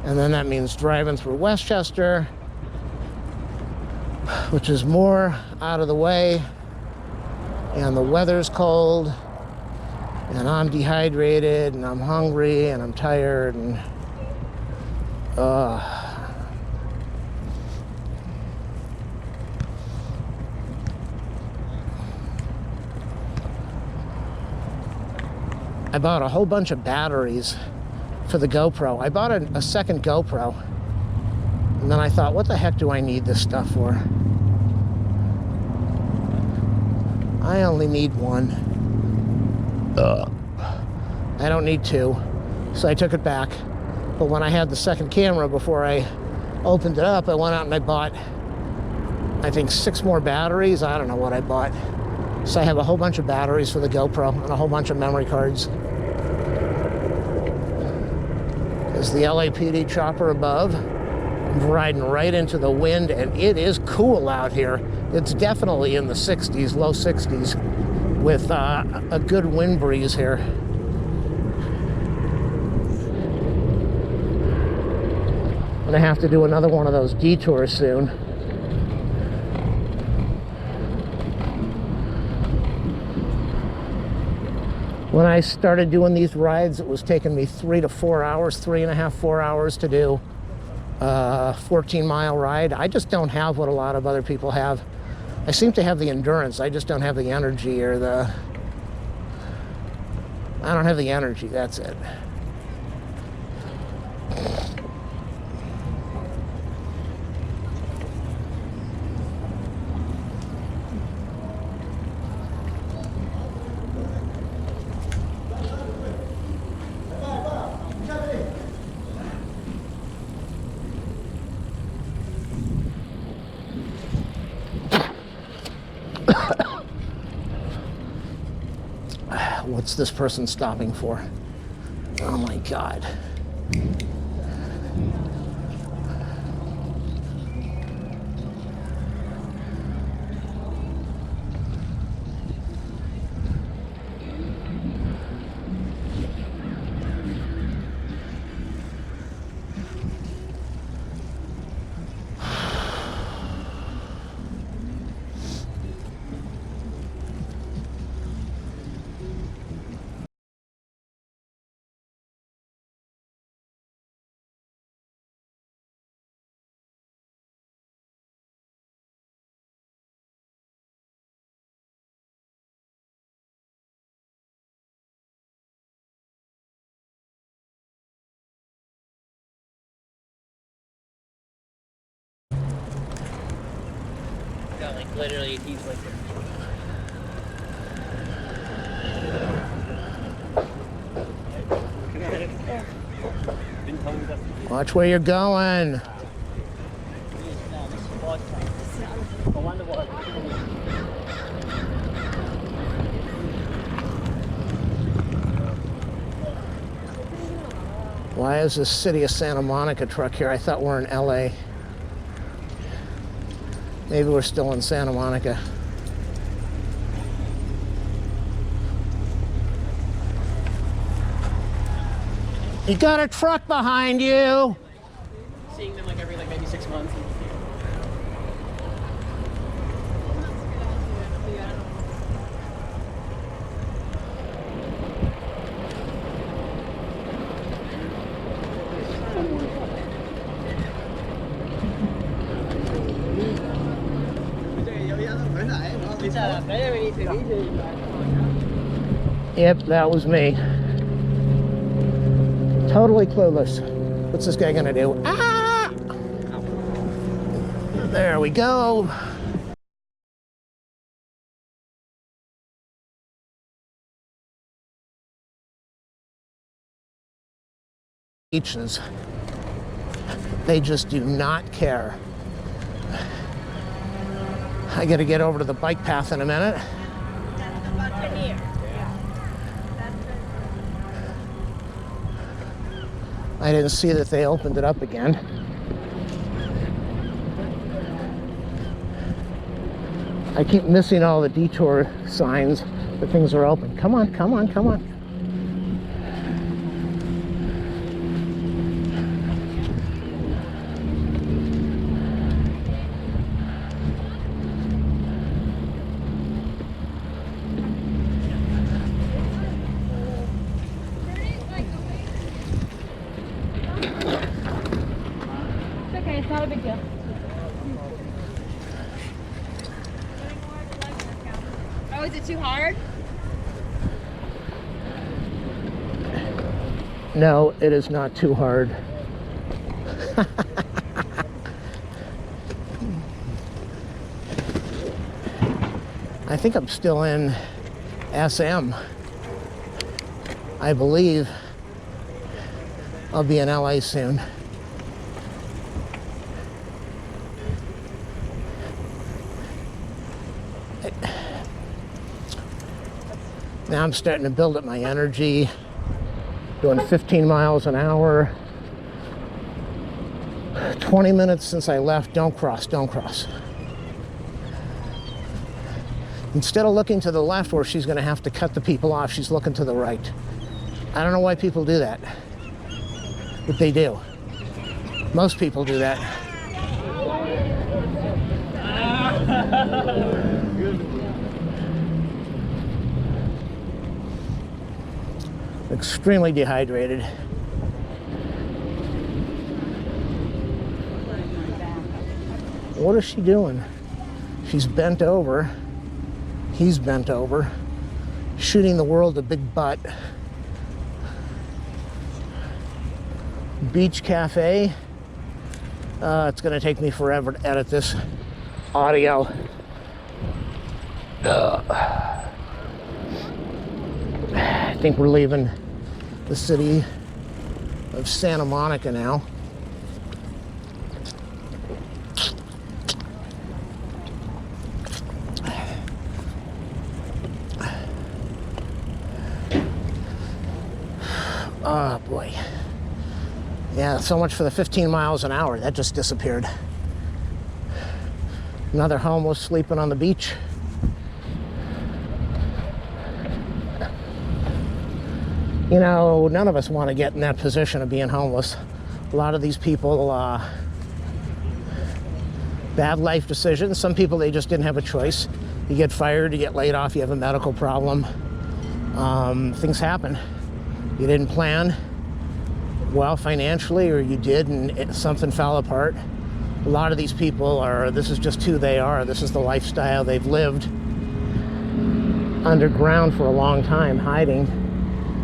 And then that means driving through Westchester, which is more out of the way. And the weather's cold, and I'm dehydrated, and I'm hungry, and I'm tired, and I bought a whole bunch of batteries for the GoPro. I bought a second GoPro, and then I thought, what the heck do I need this stuff for? I only need one. I don't need two. So I took it back. But when I had the second camera, before I opened it up, I went out and I bought I think 6 more batteries. I don't know what I bought. So I have a whole bunch of batteries for the GoPro and a whole bunch of memory cards. There's the LAPD chopper above. I'm riding right into the wind, and it is cool out here. It's definitely in the 60s, low 60s, with a good wind breeze here. I'm gonna have to do another one of those detours soon. When I started doing these rides, it was taking me 3 to 4 hours, 3.5, 4 hours to do a 14-mile ride. I just don't have what a lot of other people have. I seem to have the endurance. I just don't have the energy or I don't have the energy, that's it. What's this person stopping for? Oh my God. Got like literally he's like Watch where you're going. Why is this City of Santa Monica truck here? I thought we're in LA. Maybe we're still in Santa Monica. You got a truck behind you. seeing them like every maybe 6 months. Yep, that was me. Totally clueless. What's this guy gonna do? Ah! There we go. Beaches. They just do not care. I gotta get over to the bike path in a minute. I didn't see that they opened it up again. I keep missing all the detour signs that things are open. Come on, come on, come on. Okay, it's not a big deal. Oh, is it too hard? No, it is not too hard. I think I'm still in SM. I believe I'll be in LA soon. Now I'm starting to build up my energy, doing 15 miles an hour. 20 minutes since I left. Don't cross, don't cross. Instead of looking to the left where she's going to have to cut the people off, she's looking to the right. I don't know why people do that, but they do. Most people do that. Extremely dehydrated. What is she doing? She's bent over. He's bent over, shooting the world a big butt. Beach cafe. It's gonna take me forever to edit this audio. I think we're leaving the city of Santa Monica now. Oh boy. Yeah, so much for the 15 miles an hour. That just disappeared. Another homeless sleeping on the beach. You know, none of us want to get in that position of being homeless. A lot of these people, bad life decisions. Some people, they just didn't have a choice. You get fired, you get laid off, you have a medical problem. Things happen. You didn't plan well financially, or you did and something fell apart. A lot of these people are, this is just who they are. This is the lifestyle they've lived underground for a long time, hiding,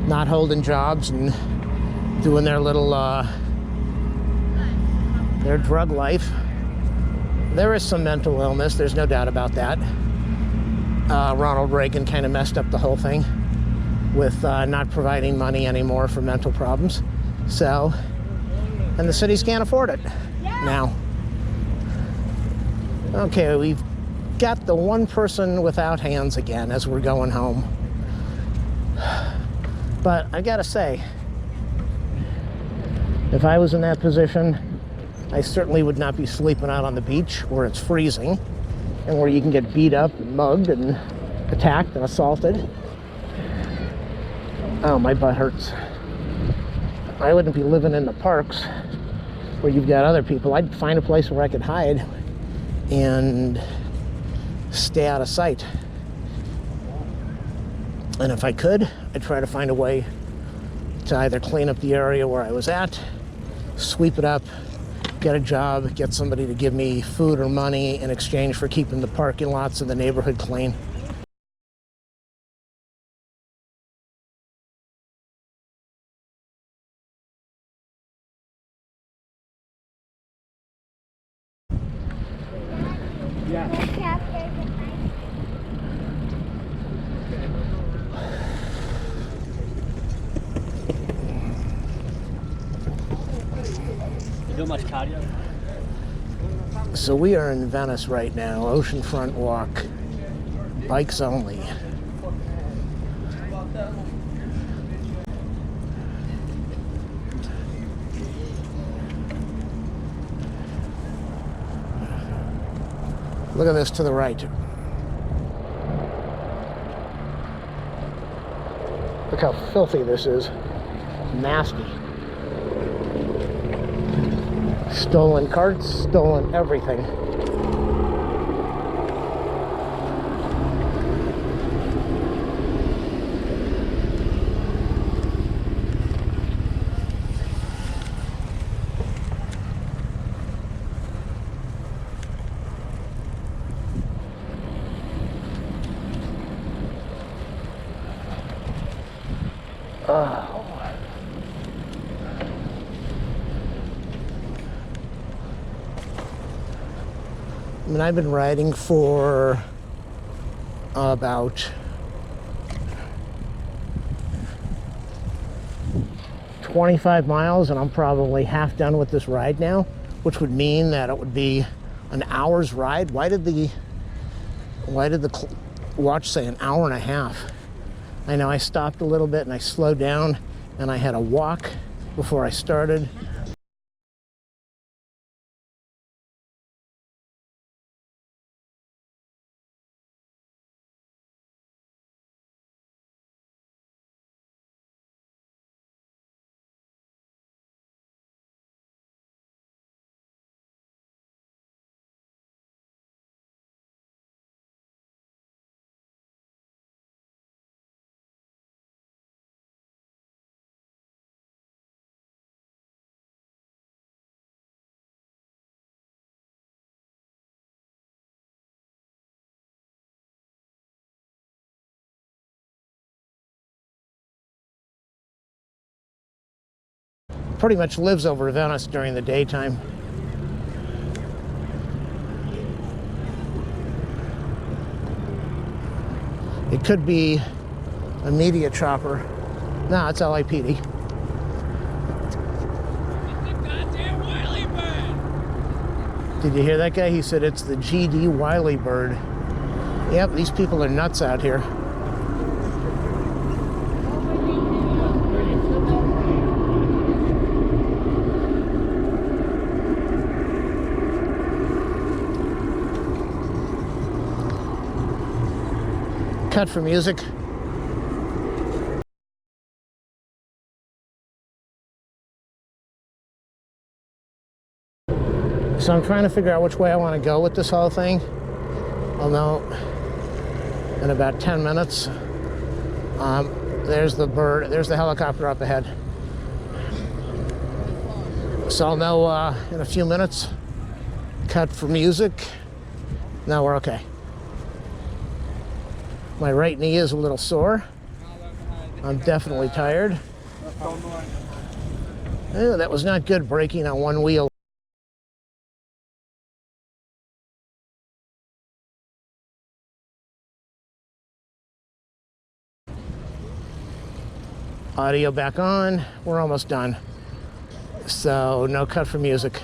not holding jobs and doing their little, their drug life. There is some mental illness, there's no doubt about that. Ronald Reagan kind of messed up the whole thing with not providing money anymore for mental problems. So, and the cities can't afford it now. Okay, we've got the one person without hands again as we're going home. But I gotta say, if I was in that position, I certainly would not be sleeping out on the beach where it's freezing and where you can get beat up and mugged and attacked and assaulted. Oh, my butt hurts. I wouldn't be living in the parks where you've got other people. I'd find a place where I could hide and stay out of sight. And if I could, I'd try to find a way to either clean up the area where I was at, sweep it up, get a job, get somebody to give me food or money in exchange for keeping the parking lots in the neighborhood clean. You do much cardio? So we are in Venice right now, oceanfront walk, bikes only. Look at this to the right. Look how filthy this is. Nasty. Stolen carts, stolen everything. I mean, I've been riding for about 25 miles, and I'm probably half done with this ride now, which would mean that it would be an hour's ride. Why did the watch say an hour and a half? I know I stopped a little bit and I slowed down and I had a walk before I started. Pretty much lives over Venice during the daytime. It could be a media chopper. No, it's LAPD. It's the goddamn Wiley bird! Did you hear that guy? He said it's the GD Wiley bird. Yep, these people are nuts out here. Cut for music. So I'm trying to figure out which way I want to go with this whole thing. I'll know in about 10 minutes. There's the bird, there's the helicopter up ahead. So I'll know in a few minutes. Cut for music. Now we're okay. My right knee is a little sore. I'm definitely tired. Oh, that was not good braking on one wheel. Audio back on. We're almost done. So no cut for music.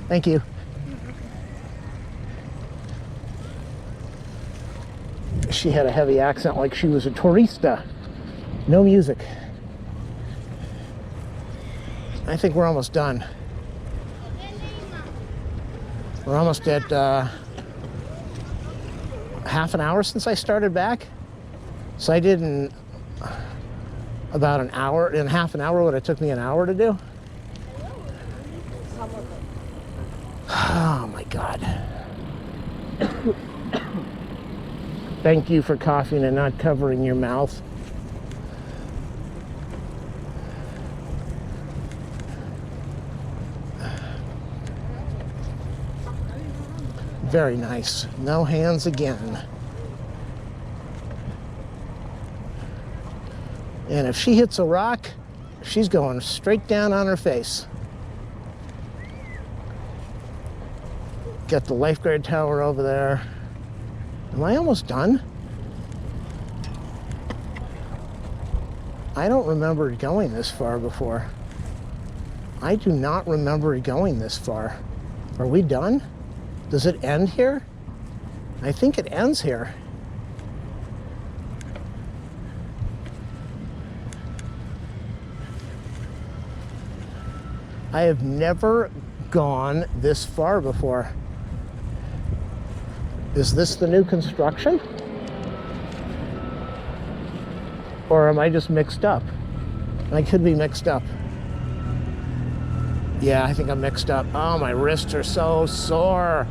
Thank you. She had a heavy accent like she was a tourista. No music. I think we're almost done. We're almost at half an hour since I started back. So I did in about an hour, in half an hour what it took me an hour to do. Oh my God. Thank you for coughing and not covering your mouth. Very nice. No hands again. And if she hits a rock, she's going straight down on her face. Got the lifeguard tower over there. Am I almost done? I don't remember it going this far before. I do not remember it going this far. Are we done? Does it end here? I think it ends here. I have never gone this far before. Is this the new construction? Or am I just mixed up? I could be mixed up. Yeah, I think I'm mixed up. Oh, my wrists are so sore.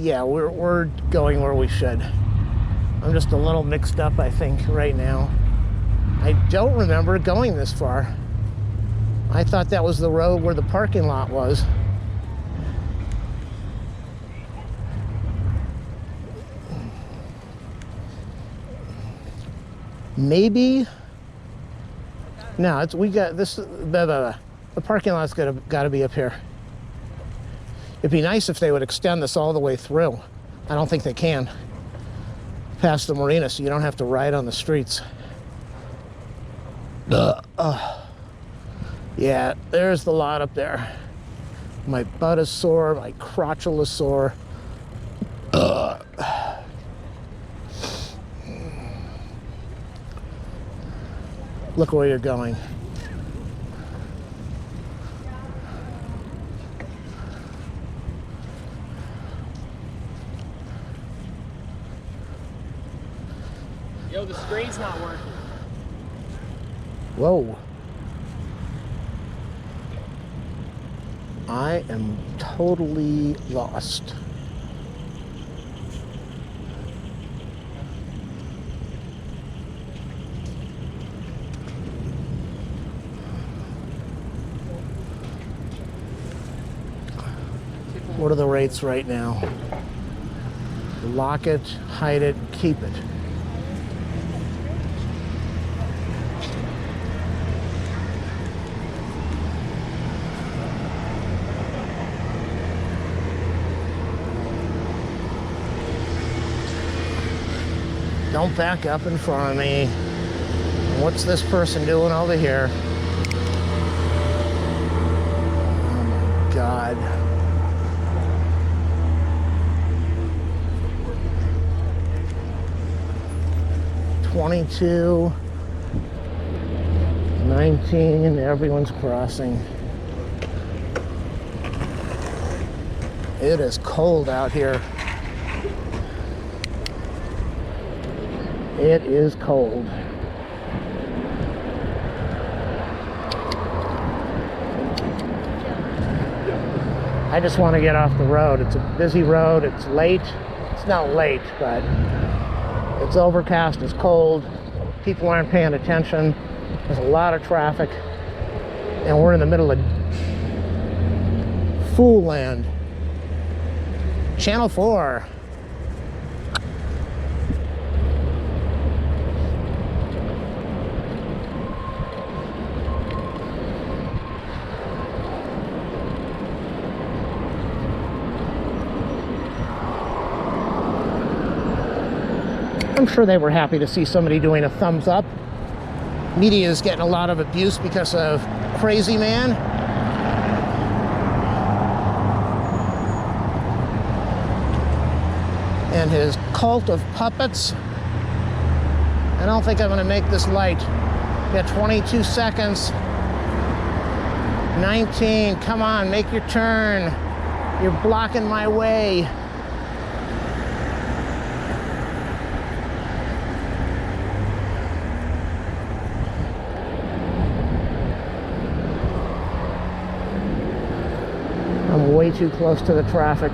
Yeah, we're going where we should. I'm just a little mixed up, I think, right now. I don't remember going this far. I thought that was the road where the parking lot was. Maybe. No, it's we got this. The parking lot's got to be up here. It'd be nice if they would extend this all the way through. I don't think they can. Past the marina, so you don't have to ride on the streets. Yeah, there's the lot up there. My butt is sore, my crotchal is sore. Look where you're going. Yo, the screen's not working. Whoa. I am totally lost. What are the rates right now? Lock it, hide it, keep it. Don't back up in front of me. What's this person doing over here? Oh my God. $22, $19, everyone's crossing. It is cold out here. It is cold. I just want to get off the road. It's a busy road. It's late. It's not late, but it's overcast. It's cold. People aren't paying attention. There's a lot of traffic. And we're in the middle of Fool Land. Channel 4. I'm sure they were happy to see somebody doing a thumbs up. Media is getting a lot of abuse because of Crazy Man. And his cult of puppets. I don't think I'm going to make this light. Got 22 seconds. 19, come on, make your turn. You're blocking my way. I'm way too close to the traffic.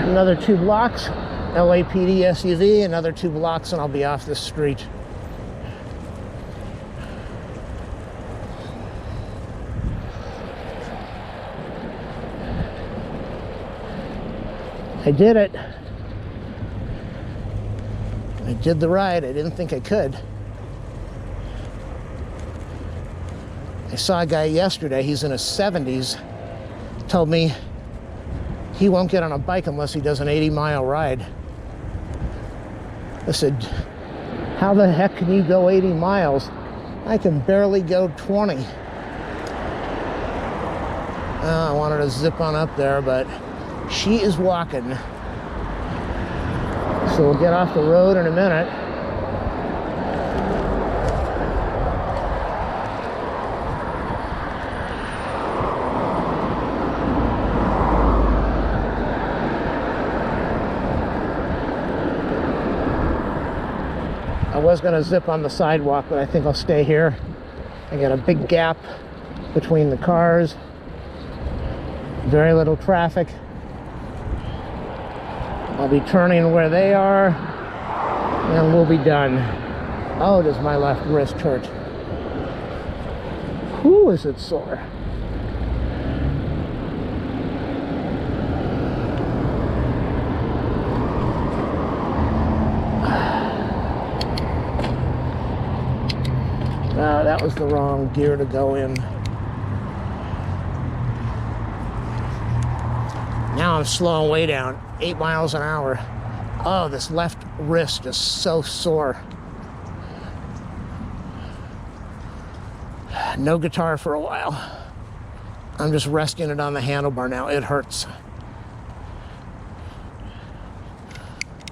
Another 2 blocks, LAPD SUV, another 2 blocks and I'll be off this street. I did it. I did the ride. I didn't think I could. I saw a guy yesterday, he's in his 70s, told me he won't get on a bike unless he does an 80-mile ride. I said, how the heck can you go 80 miles? I can barely go 20. I wanted to zip on up there, but she is walking. So we'll get off the road in a minute. I was going to zip on the sidewalk, but I think I'll stay here. I got a big gap between the cars. Very little traffic. I'll be turning where they are, and we'll be done. Oh, does my left wrist hurt? Whew, is it sore? That was the wrong gear to go in. Now I'm slowing way down, 8 miles an hour. Oh, this left wrist is so sore. No guitar for a while. I'm just resting it on the handlebar now. It hurts.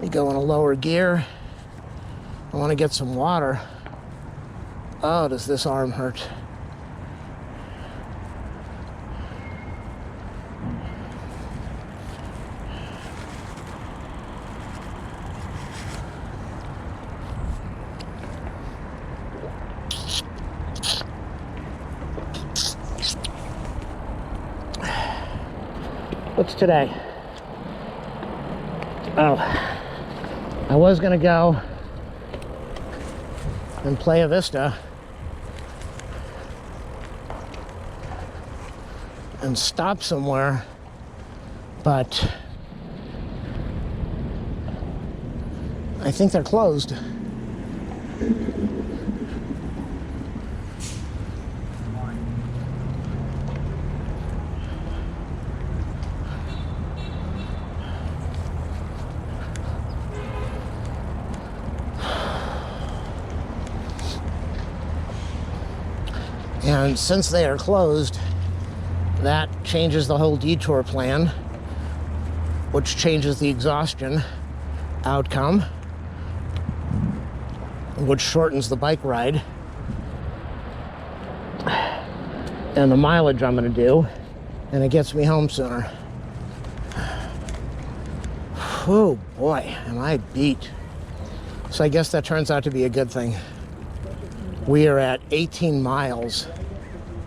We go in a lower gear. I want to get some water. Oh, does this arm hurt? What's today? Oh, I was gonna go in Playa Vista and stop somewhere, but I think they're closed. And since they are closed, that changes the whole detour plan, which changes the exhaustion outcome, which shortens the bike ride and the mileage I'm going to do, and it gets me home sooner. Oh boy, am I beat. So I guess that turns out to be a good thing. We are at 18 miles.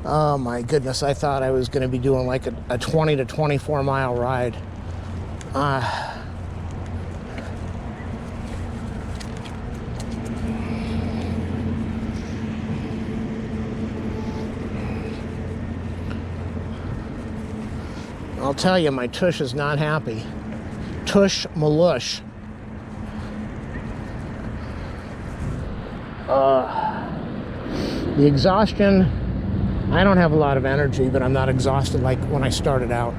Oh my goodness, I thought I was going to be doing like a 20 to 24 mile ride. I'll tell you, my tush is not happy. Tush malush. The exhaustion, I don't have a lot of energy, but I'm not exhausted like when I started out.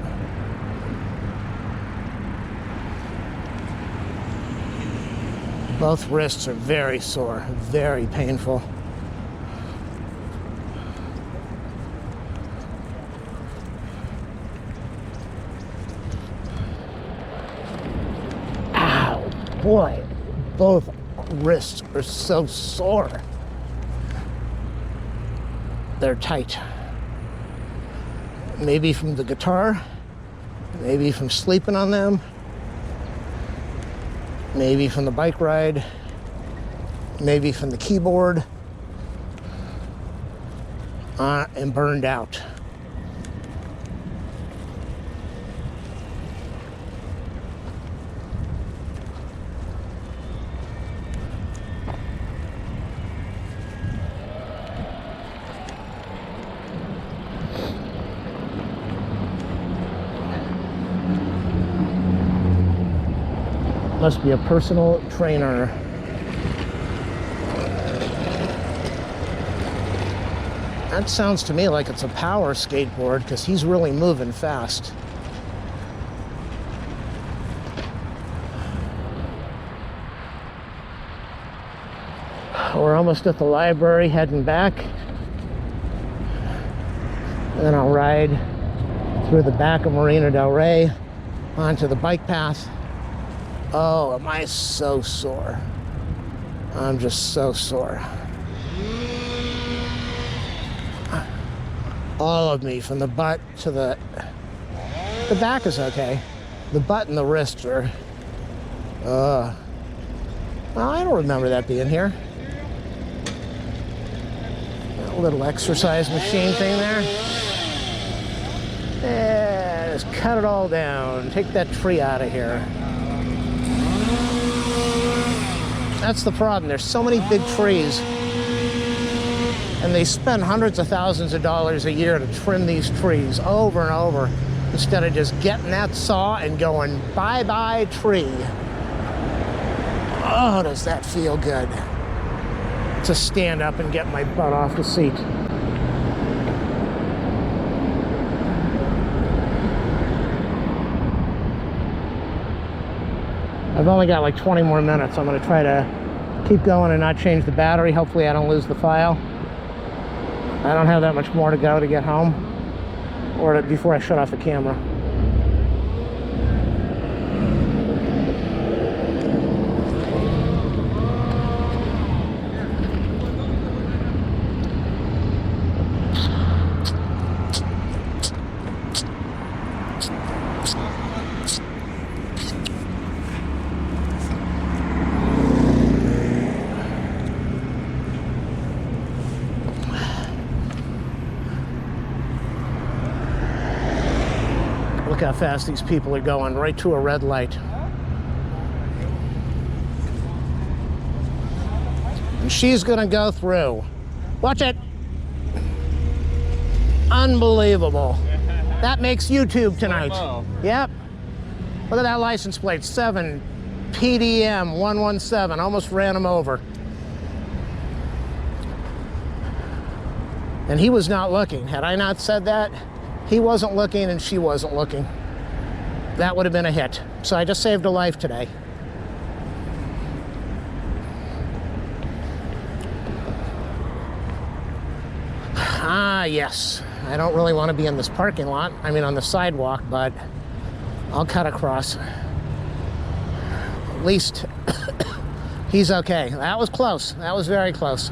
Both wrists are very sore, very painful. Ow, boy, both wrists are so sore. They're tight. Maybe from the guitar, maybe from sleeping on them, maybe from the bike ride, maybe from the keyboard, and burned out. Must be a personal trainer. That sounds to me like it's a power skateboard because he's really moving fast. We're almost at the library, heading back. Then I'll ride through the back of Marina Del Rey onto the bike path. Oh, am I so sore. I'm just so sore. All of me, from the butt to the back is okay. The butt and the wrists are, well, I don't remember that being here. That little exercise machine thing there. Yeah, just cut it all down. Take that tree out of here. That's the problem. There's so many big trees, and they spend hundreds of thousands of dollars a year to trim these trees over and over instead of just getting that saw and going bye-bye tree. Oh, does that feel good to stand up and get my butt off the seat. I've only got like 20 more minutes. I'm going to try to keep going and not change the battery. Hopefully I don't lose the file. I don't have that much more to go to get home or before I shut off the camera. Look how fast these people are going, right to a red light. And she's gonna go through. Watch it. Unbelievable. That makes YouTube tonight. Yep. Look at that license plate, 7 PDM 117. Almost ran him over. And he was not looking. Had I not said that, he wasn't looking and she wasn't looking. That would have been a hit. So I just saved a life today. Ah, yes. I don't really want to be in this parking lot. I mean, on the sidewalk, but I'll cut across. At least he's okay. That was close. That was very close.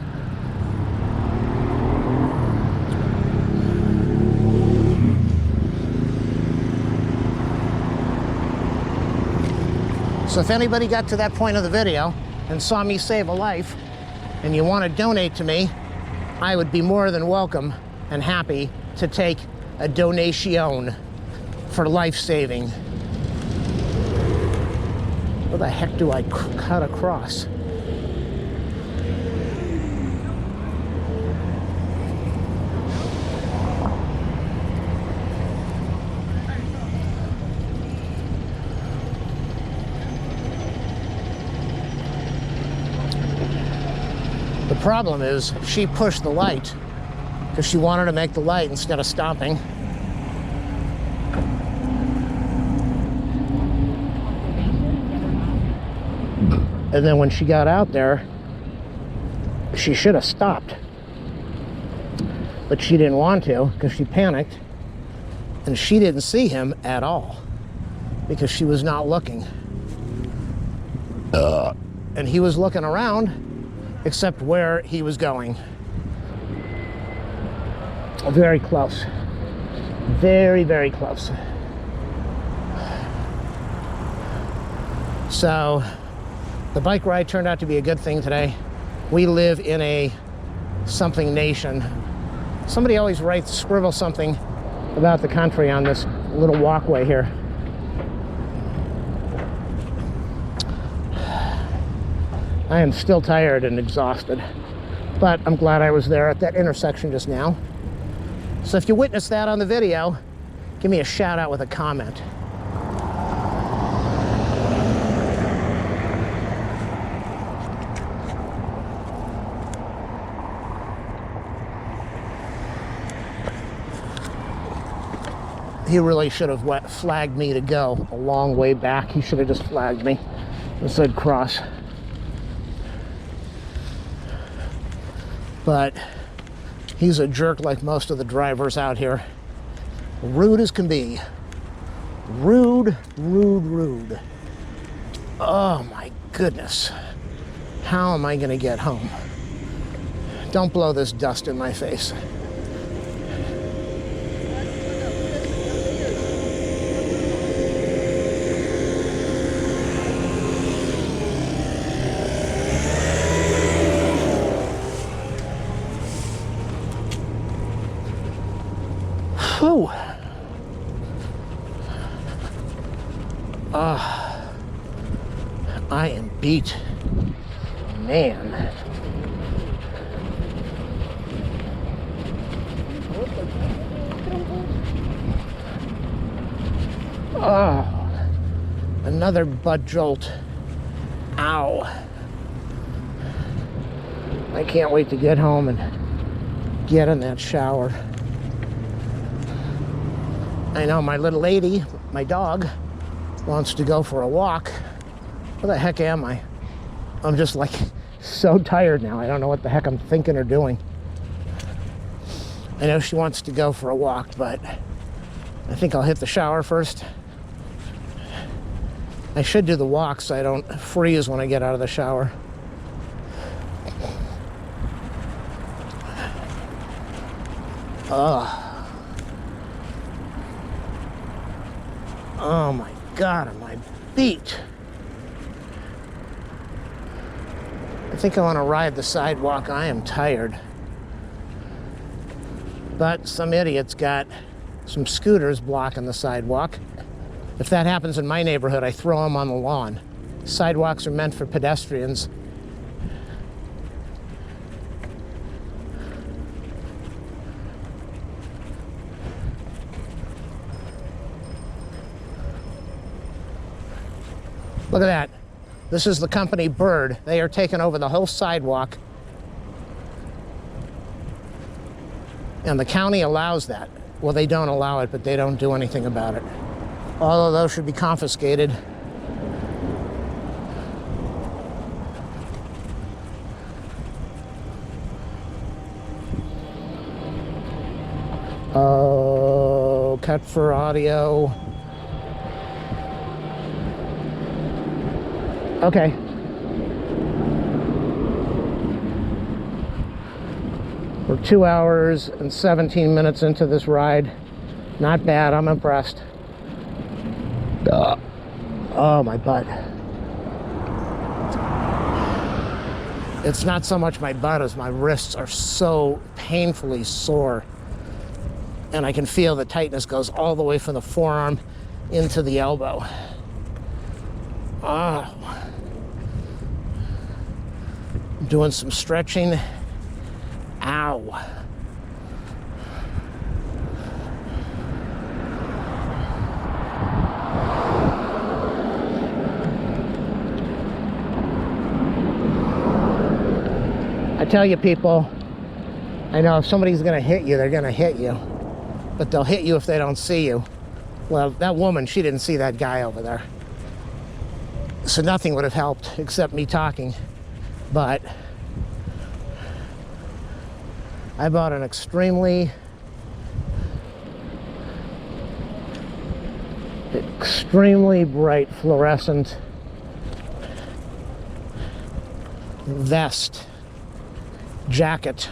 So if anybody got to that point of the video and saw me save a life and you want to donate to me, I would be more than welcome and happy to take a donation for life saving. What the heck do I cut across? The problem is she pushed the light because she wanted to make the light instead of stopping. And then when she got out there, she should have stopped. But she didn't want to because she panicked. And she didn't see him at all because she was not looking. And he was looking around except where he was going. Very close. Very, very close. So the bike ride turned out to be a good thing today. We live in a something nation. Somebody always scribble something about the country on this little walkway here. I am still tired and exhausted, but I'm glad I was there at that intersection just now. So if you witnessed that on the video, give me a shout out with a comment. He really should have flagged me to go a long way back. He should have just flagged me and said cross. But he's a jerk like most of the drivers out here. Rude as can be. Rude, rude, rude. Oh my goodness. How am I going to get home? Don't blow this dust in my face. Whew. I am beat. Man. Oh, another butt jolt. Ow. I can't wait to get home and get in that shower. I know my little lady, my dog, wants to go for a walk. Where the heck am I? I'm just like so tired now. I don't know what the heck I'm thinking or doing. I know she wants to go for a walk, but I think I'll hit the shower first. I should do the walk so I don't freeze when I get out of the shower. Oh my God, am I beat? I think I want to ride the sidewalk. I am tired. But some idiot's got some scooters blocking the sidewalk. If that happens in my neighborhood, I throw them on the lawn. Sidewalks are meant for pedestrians. Look at that. This is the company Bird. They are taking over the whole sidewalk. And the county allows that. Well, they don't allow it, but they don't do anything about it. All of those should be confiscated. Oh, cut for audio. Okay. We're 2 hours and 17 minutes into this ride. Not bad, I'm impressed. Oh, my butt. It's not so much my butt as my wrists are so painfully sore. And I can feel the tightness goes all the way from the forearm into the elbow. Oh. Doing some stretching. Ow. I tell you, people, I know if somebody's gonna hit you, they're gonna hit you. But they'll hit you if they don't see you. Well, that woman, she didn't see that guy over there. So nothing would have helped except me talking. But I bought an extremely bright fluorescent vest jacket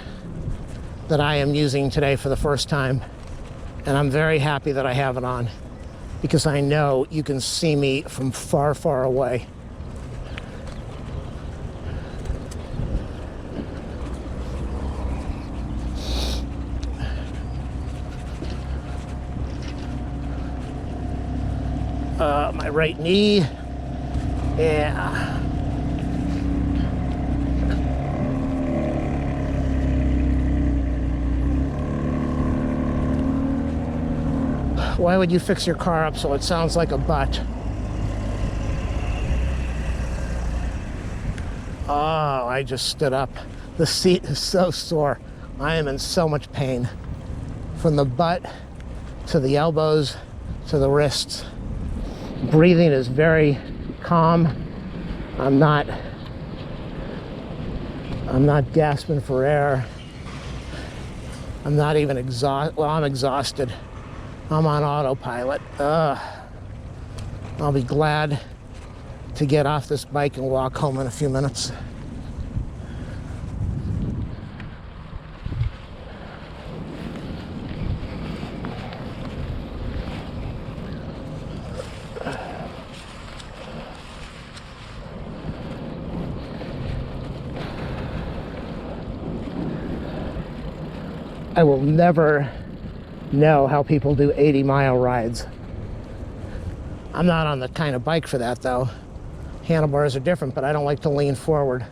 that I am using today for the first time. And I'm very happy that I have it on because I know you can see me from far, far away. My right knee, yeah. Why would you fix your car up so it sounds like a butt? Oh, I just stood up. The seat is so sore. I am in so much pain. From the butt to the elbows to the wrists. Breathing is very calm. I'm not gasping for air. I'm not even exhausted. Well, I'm exhausted. I'm on autopilot. I'll be glad to get off this bike and walk home in a few minutes. I will never know how people do 80-mile rides. I'm not on the kind of bike for that, though. Handlebars are different, but I don't like to lean forward.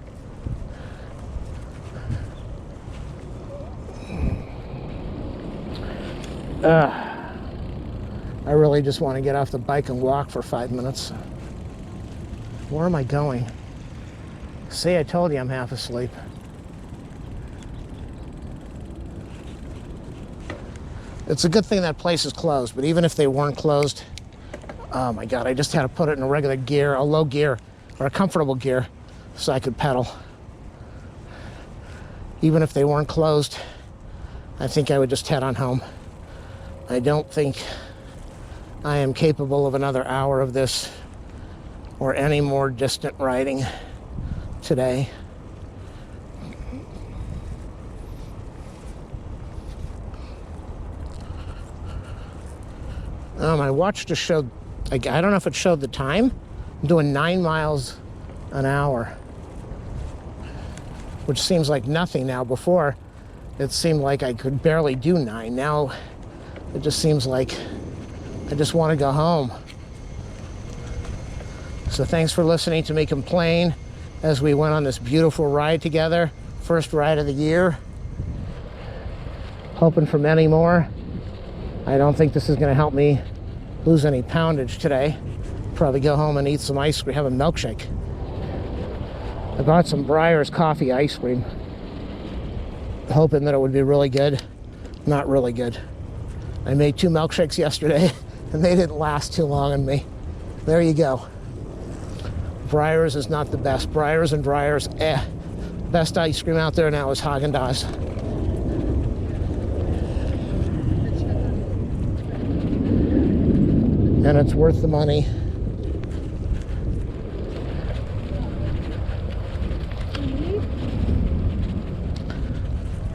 I really just want to get off the bike and walk for 5 minutes. Where am I going? See, I told you I'm half asleep. It's a good thing that place is closed, but even if they weren't closed, oh my God, I just had to put it in a regular gear, a low gear, or a comfortable gear, so I could pedal. Even if they weren't closed, I think I would just head on home. I don't think I am capable of another hour of this or any more distant riding today. My watch just showed, I don't know if it showed the time. I'm doing 9 miles an hour, which seems like nothing now. Before, it seemed like I could barely do 9. Now, it just seems like I just want to go home. So thanks for listening to me complain as we went on this beautiful ride together. First ride of the year. Hoping for many more. I don't think this is going to help me lose any poundage today. Probably go home and eat some ice cream, have a milkshake. I bought some Breyer's coffee ice cream, hoping that it would be really good. Not really good. I made 2 milkshakes yesterday and they didn't last too long on me. There you go. Breyer's is not the best. Breyer's and Dreyer's, best ice cream out there now is Haagen-Dazs. And it's worth the money.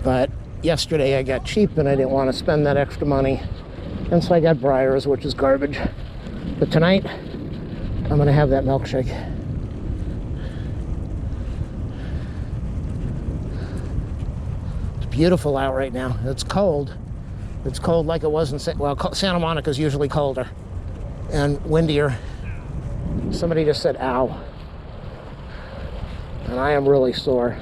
But yesterday I got cheap and I didn't want to spend that extra money. And so I got Breyer's, which is garbage. But tonight, I'm going to have that milkshake. It's beautiful out right now. It's cold. It's cold like it was in, Santa Monica's usually colder and windier. Somebody just said, ow. And I am really sore.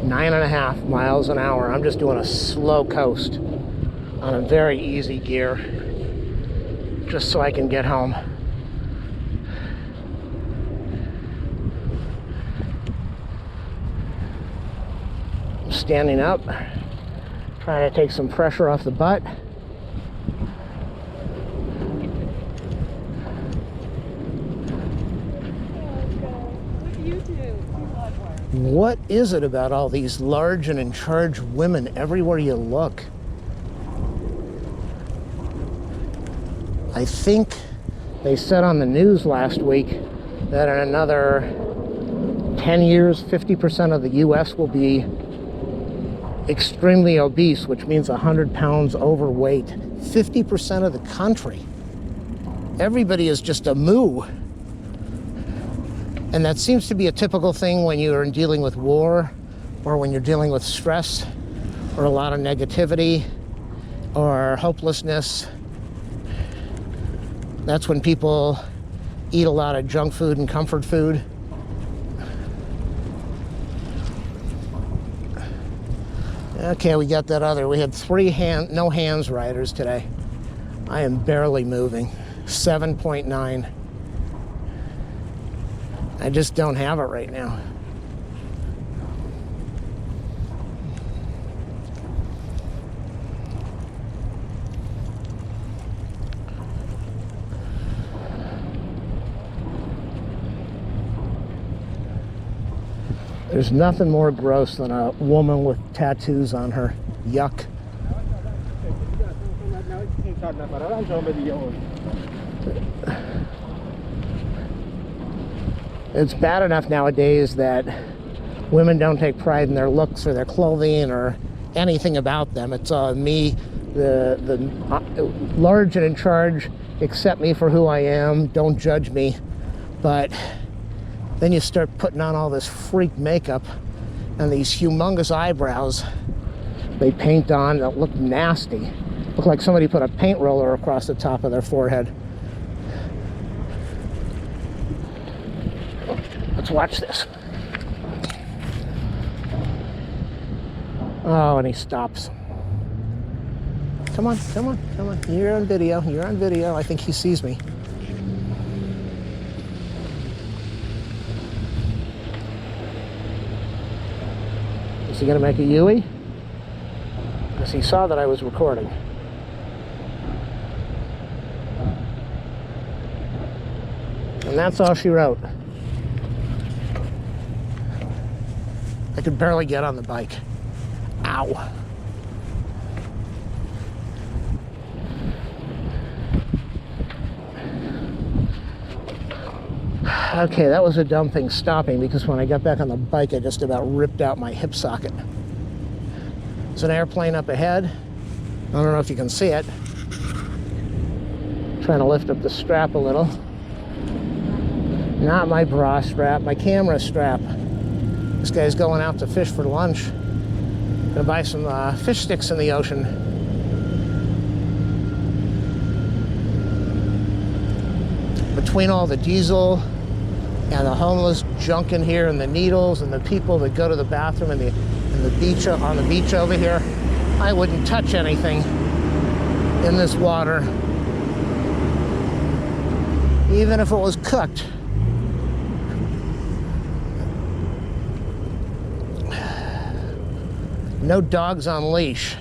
Nine and a half miles an hour. I'm just doing a slow coast on a very easy gear, just so I can get home. I'm standing up, trying to take some pressure off the butt. What is it about all these large and in charge women everywhere you look? I think they said on the news last week that in another 10 years, 50% of the US will be extremely obese, which means 100 pounds overweight. 50% of the country. Everybody is just a moo. And that seems to be a typical thing when you're dealing with war, or when you're dealing with stress, or a lot of negativity, or hopelessness. That's when people eat a lot of junk food and comfort food. Okay, we got that other. We had 3 no hands riders today. I am barely moving. 7.9. I just don't have it right now. There's nothing more gross than a woman with tattoos on her. Yuck. It's bad enough nowadays that women don't take pride in their looks or their clothing or anything about them. It's me, the large and in charge, accept me for who I am, don't judge me. But then you start putting on all this freak makeup and these humongous eyebrows they paint on that look nasty. Look like somebody put a paint roller across the top of their forehead. Let's watch this. Oh, and he stops. Come on, come on, come on. You're on video. You're on video. I think he sees me. Is he going to make a Yui? Because he saw that I was recording. And that's all she wrote. I could barely get on the bike. Ow. Okay, that was a dumb thing stopping, because when I got back on the bike, I just about ripped out my hip socket. There's an airplane up ahead. I don't know if you can see it. Trying to lift up the strap a little. Not my bra strap, my camera strap. This guy's going out to fish for lunch. Gonna buy some fish sticks in the ocean. Between all the diesel and the homeless junk in here and the needles and the people that go to the bathroom and the beach, on the beach over here, I wouldn't touch anything in this water, even if it was cooked. No dogs on leash.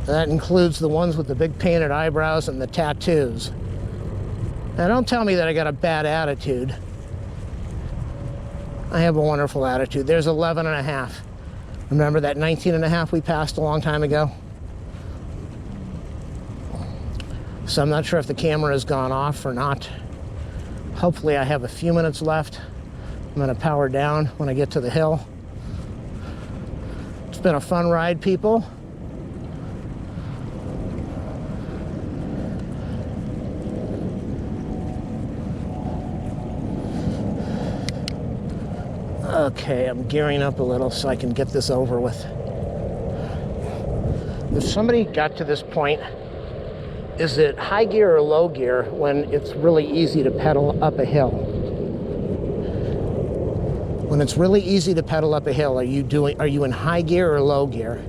That includes the ones with the big painted eyebrows and the tattoos. Now, don't tell me that I got a bad attitude. I have a wonderful attitude. There's 11 and a half. Remember that 19 and a half we passed a long time ago? So I'm not sure if the camera has gone off or not. Hopefully I have a few minutes left. I'm going to power down when I get to the hill. It's been a fun ride, people. Okay, I'm gearing up a little so I can get this over with. If somebody got to this point, is it high gear or low gear when it's really easy to pedal up a hill? When it's really easy to pedal up a hill, are you in high gear or low gear?